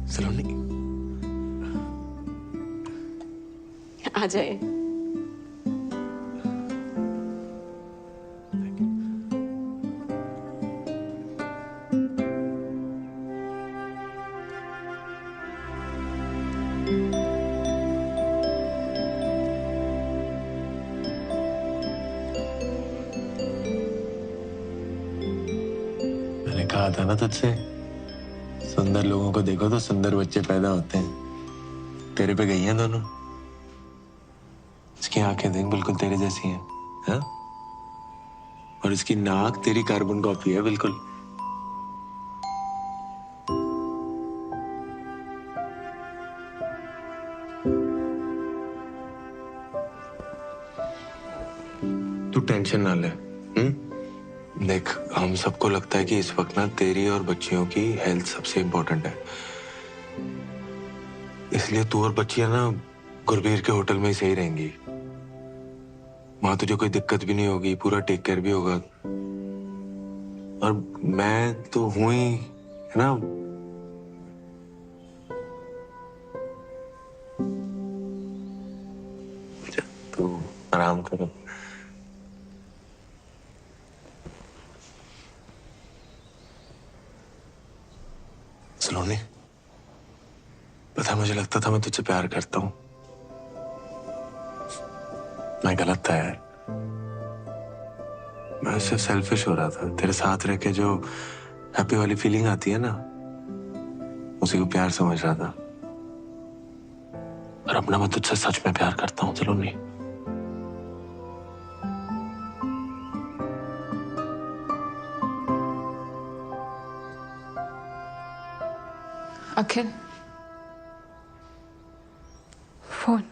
Saloni आ जाए। था ना तुझसे, सुंदर लोगों को देखो तो सुंदर बच्चे पैदा होते हैं। तेरे पे गई हैं दोनों। इसकी आंखें देख बिल्कुल तेरे जैसी हैं, हाँ? और इसकी नाक तेरी कार्बन कॉपी है बिल्कुल। तू टेंशन ना ले। देख, हम सबको लगता है कि इस वक्त ना तेरी और बच्चियों की हेल्थ सबसे इम्पोर्टेंट है, इसलिए तू और बच्चियां ना गुरबीर के होटल में ही सही रहेंगी। वहां तुझे कोई दिक्कत भी नहीं होगी, पूरा टेक केयर भी होगा। और मैं तो हूं ही, है ना। तू आराम कर। सलोनी, पता है मुझे लगता था मैं तुझसे प्यार करता हूं। मैं गलत था यार। मैं सिर्फ सेल्फिश हो रहा था। तेरे साथ रह के जो हैप्पी वाली फीलिंग आती है ना, उसी को प्यार समझ रहा था। और अपना मैं तुझसे सच में प्यार करता हूं सलोनी। अखिल, फोन।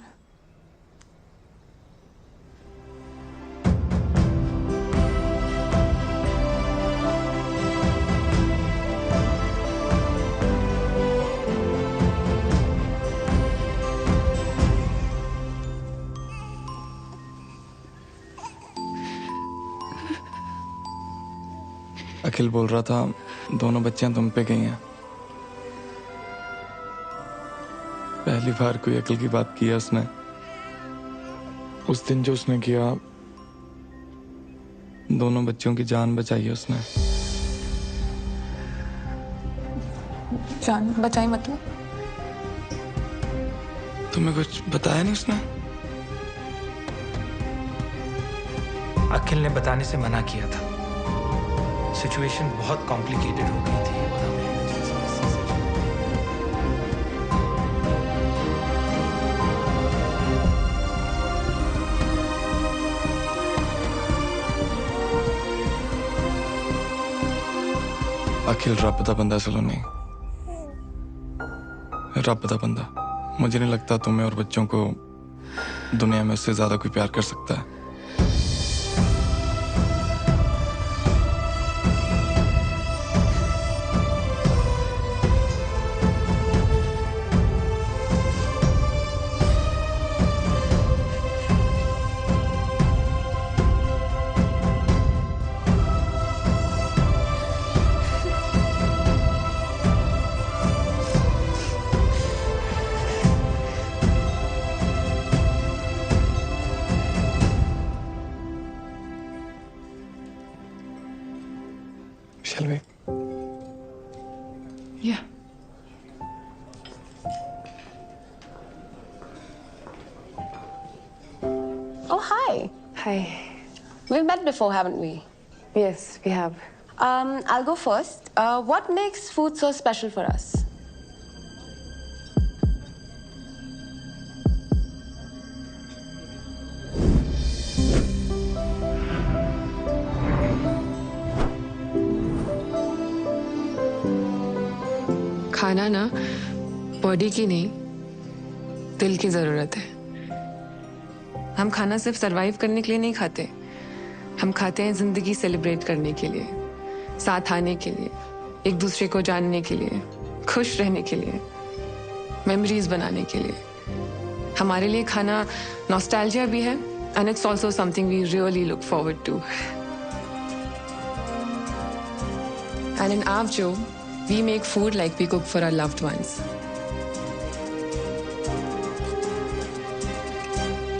अखिल बोल रहा था दोनों बच्चियां तुम पे गई हैं। पहली बार कोई अकल की बात की है उसने। उस दिन जो उसने किया, दोनों बच्चों की जान बचाई है उसने। जान बचाई मतलब? तुम्हें कुछ बताया नहीं उसने? अखिल ने बताने से मना किया था। सिचुएशन बहुत कॉम्प्लिकेटेड हो गई थी। अखिल रब दा बंदा सलोनी, रब दा बंदा। मुझे नहीं लगता तुम्हें और बच्चों को दुनिया में उससे ज्यादा कोई प्यार कर सकता है। Shall we? Yeah. Oh, hi. Hi. We've met before, haven't we? Yes, we have. I'll go first. What makes food so special for us? खाना ना बॉडी की नहीं, दिल की जरूरत है। हम खाना सिर्फ सरवाइव करने के लिए नहीं खाते, हम खाते हैं जिंदगी सेलिब्रेट करने के लिए, साथ आने के लिए, एक दूसरे को जानने के लिए, खुश रहने के लिए, मेमोरीज बनाने के लिए। हमारे लिए खाना नॉस्टैल्जिया भी है, and it's also something we really look forward to. And in आवजो we make food like we cook for our loved ones.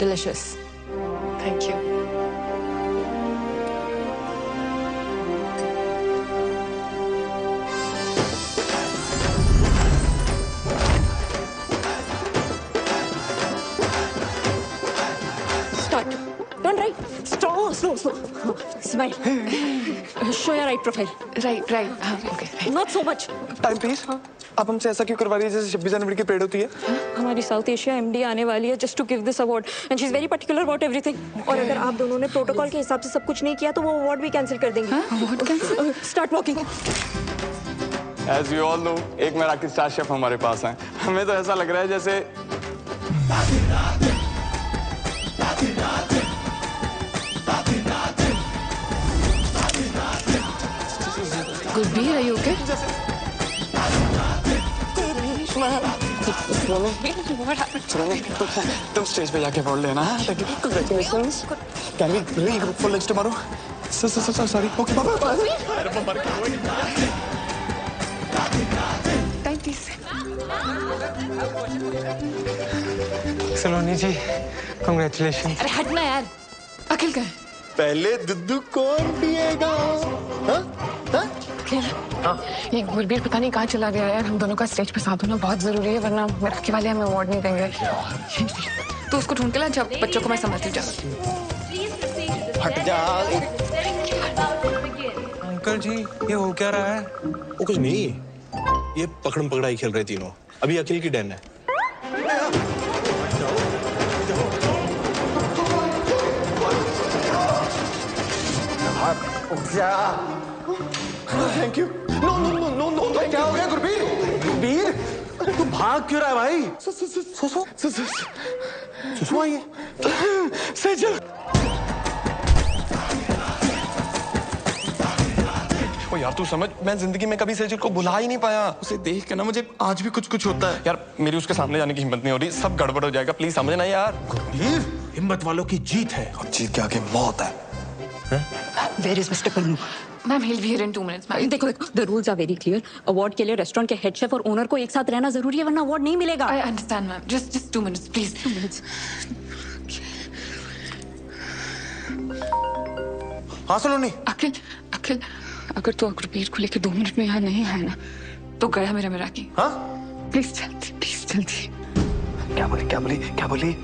Delicious. Thank you. Start. Turn right. Slow. Smile. Show your right profile. Right right, हाँ okay. Not so much. Time please. आप हमसे ऐसा क्यों करवा रही है जैसे 26 जनवरी की परेड होती है? हमारी साउथ एशिया एमडी आने वाली है just to give this award and she is very particular about everything. और अगर आप दोनों ने प्रोटोकॉल के हिसाब से सब कुछ नहीं किया तो वो अवार्ड भी कैंसिल कर देंगे। Award cancel? Start walking. As you all know, एक मराठी स्टार शेफ हमारे पास हैं। हमें तो ऐसा लग रहा है जैसे गुरबीर, are you okay? तुम स्टेज पे जाके बोल लेना। Congratulations. Can we regroup for lunch tomorrow? Sorry. Okay, bye. Saloni ji, congratulations. अरे हटना यार। अखिल का है? पहले दुद्धू कौन पिएगा? ये गुरबीर पता नहीं कहाँ चला गया यार। हम दोनों का स्टेज पे साथ होना बहुत जरूरी है, वरना मराठी वाले हमें अवार्ड नहीं देंगे। तो उसको ढूंढ के ला, जब बच्चों को मैं संभालती जाऊँ। हट जा। अंकल जी, ये हो क्या रहा है? वो कुछ नहीं, ये पकड़म पकड़ाई खेल रहे तीनों। अभी अखिल की टर्न है। Thank you. नो, क्या हो गया गुरबीर? गुरबीर, तू भाग क्यों रहा है भाई? सुसु आइए। सेजल। ओ यार तू समझ, मैं जिंदगी में कभी सेजल को भुला ही नहीं पाया। उसे देख के ना मुझे आज भी कुछ होता है। यार मेरी उसके सामने जाने की हिम्मत नहीं हो रही। सब गड़बड़ हो जाएगा, प्लीज समझना यार। गुरबीर, हिम्मत वालों की जीत है और जीत के आगे मौत है। Where is Mr. Pannu? Ma'am, he'll be here in 2 minutes. Ma'am देखो, the rules are very clear. Award के लिए रेस्टोरेंट के हेड शेफ और ओनर को एक साथ रहना जरूरी है, वरना अवार्ड नहीं मिलेगा। I understand, ma'am. Just 2 minutes, please. 2 minutes. हाँ सलोनी। अखिल, अगर तू गुरबीर को लेकर 2 मिनट में यहाँ नहीं है ना, तो गया मेरा मिराकी। हाँ? प्लीज जल्दी। क्या बोली?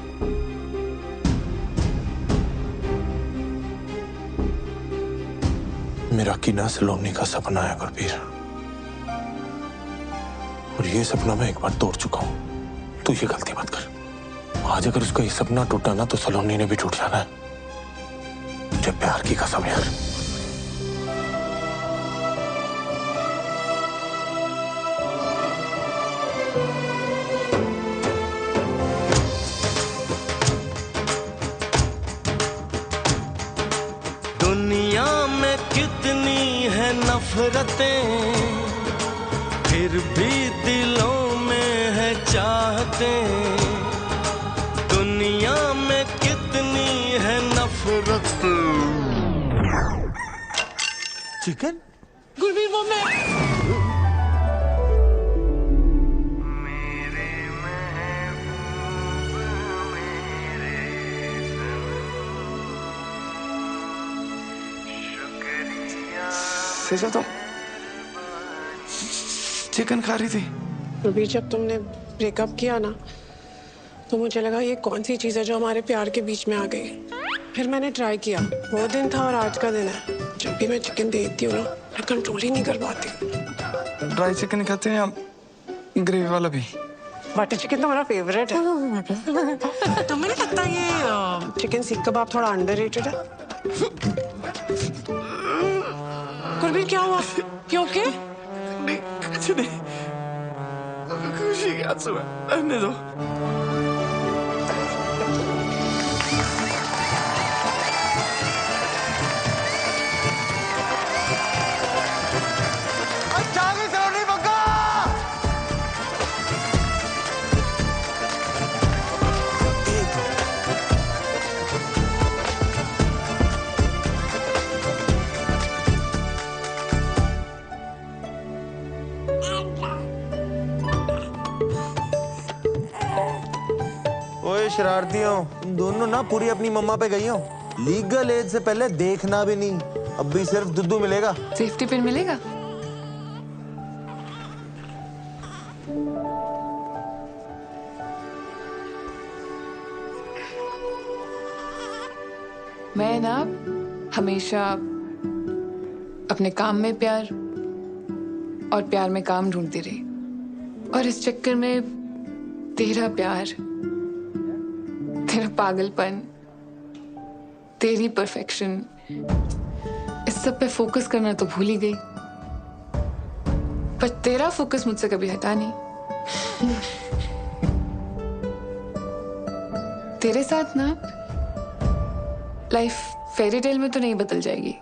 मेरा कीना सलोनी का सपना है गुरबीर, और ये सपना मैं एक बार तोड़ चुका हूं। तू ये गलती मत कर। आज अगर उसका ये सपना टूटा ना तो सलोनी ने भी टूट जाना है। मुझे प्यार की कसम यार। दुनिया में कितनी है नफरतें, फिर भी दिलों में है चाहतें। दुनिया में कितनी है नफरतें। चिकन? गुरबीर, वो मैं। सेजल तुम चिकन खा रही थी? अभी जब तुमने ब्रेकअप किया ना, तो मुझे लगा ये कौन सी चीज़ है जो हमारे प्यार के बीच में आ गई। फिर मैंने ट्राई किया। वो दिन था और आज का दिन है। जब भी मैं चिकन देखती हूँ ना, मैं कंट्रोल ही नहीं कर पाती। ड्राई चिकन खाते हैं आप? ग्रेवी वाला भी? बटर चिकन तो मेरा फेवरेट है। तुम्हें नहीं लगता ये चिकन सीख कबाब थोड़ा अंडररेटेड है? गुरबीर, क्या हुआ? क्यों के? नहीं, कुछ नहीं। खुशी के आंसू है। रहने दो। ओए शरारतियों, तुम दोनों ना पूरी अपनी मम्मा पे गई हो। लीगल एज से पहले देखना भी नहीं। अब भी सिर्फ दुद्धू मिलेगा। सेफ्टी पिन मिलेगा? मैं ना हमेशा अपने काम में प्यार और प्यार में काम ढूंढती रही, और इस चक्कर में तेरा प्यार, तेरा पागलपन, तेरी परफेक्शन, इस सब पे फोकस करना तो भूल ही गई। पर तेरा फोकस मुझसे कभी हटा नहीं। तेरे साथ ना लाइफ फेरी टेल में तो नहीं बदल जाएगी,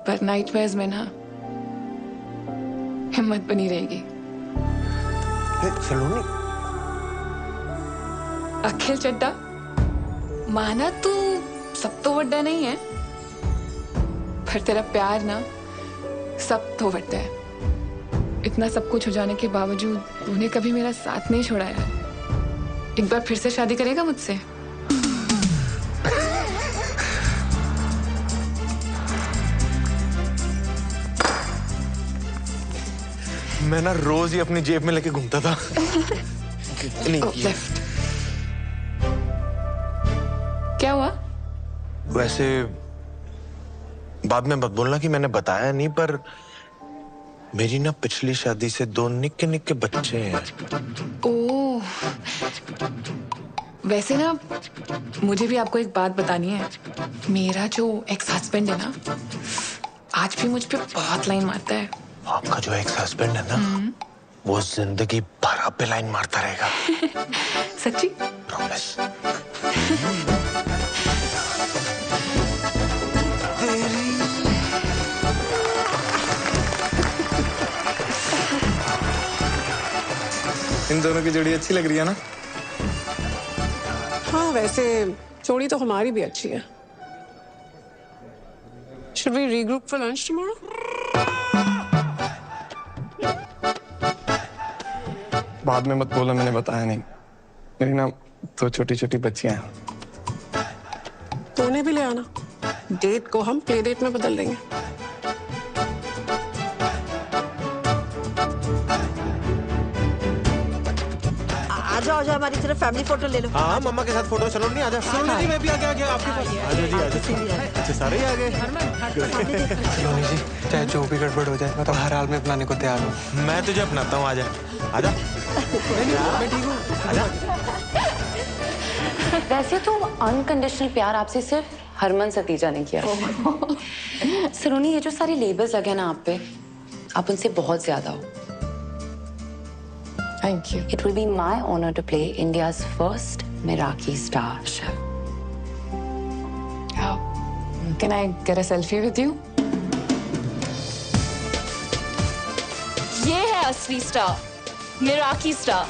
पर नाइटमेयर्स में ना हिम्मत बनी रहेगी। सलोनी, अखिल चड्डा, माना तू सब तो वड्डा नहीं है, पर तेरा प्यार ना सब तो वड्डा है। इतना सब कुछ हो जाने के बावजूद तूने कभी मेरा साथ नहीं छोड़ा यार। एक बार फिर से शादी करेगा मुझसे? मैं ना रोज ही अपनी जेब में लेके घूमता था। लेफ्ट। क्या हुआ? वैसे बाद में मत बोलना कि मैंने बताया नहीं, पर मेरी ना पिछली शादी से 2 निक्के निक्के बच्चे हैं। ओह, वैसे ना मुझे भी आपको एक बात बतानी है। मेरा जो एक्स हस्बैंड है ना, आज भी मुझ पे बहुत लाइन मारता है। आपका जो एक्स हस्बैंड है ना, वो जिंदगी भर आप पे लाइन मारता रहेगा। सच्ची? प्रॉमिस। इन दोनों की जोड़ी अच्छी लग रही है ना? हाँ, वैसे जोड़ी तो हमारी भी अच्छी है। Should we regroup for lunch tomorrow? बाद में मत बोलो मैंने बताया नहीं। मेरी ना 2 छोटी छोटी बच्चियां हैं। तो उन्हें भी ले आना। डेट को हम प्ले डेट में बदल देंगे। आ जाओ हमारी तरफ फैमिली फोटो ले लो। हाँ, मम्मा के साथ फोटो। चलो नहीं, आ जाओ। सलोनी जी, मैं भी आ गया आपके पास। आ जाओ जी, आ जाओ। अच्छा, सारे ही आ गए। सलोनी जी, चाहे जो भी गड़बड़ हो जाए, मैं तो हर हाल में अपनाने को तैयार हूँ। मैं तुझे अपनाता हूँ, आ जा। आ जा। मैं ठीक हूँ। आ जा। वैसे तो अनकंडीशनल प्यार आपसे सिर्फ हरमन सतीजा ने किया। सलोनी, ये जो सारे लेबल्स लगे ना आप पे, आप उनसे बहुत ज्यादा हो। Thank you. It will be my honor to play India's first Meraki star chef. Can I get a selfie with you? ये है असली स्टार, मेराकी स्टार।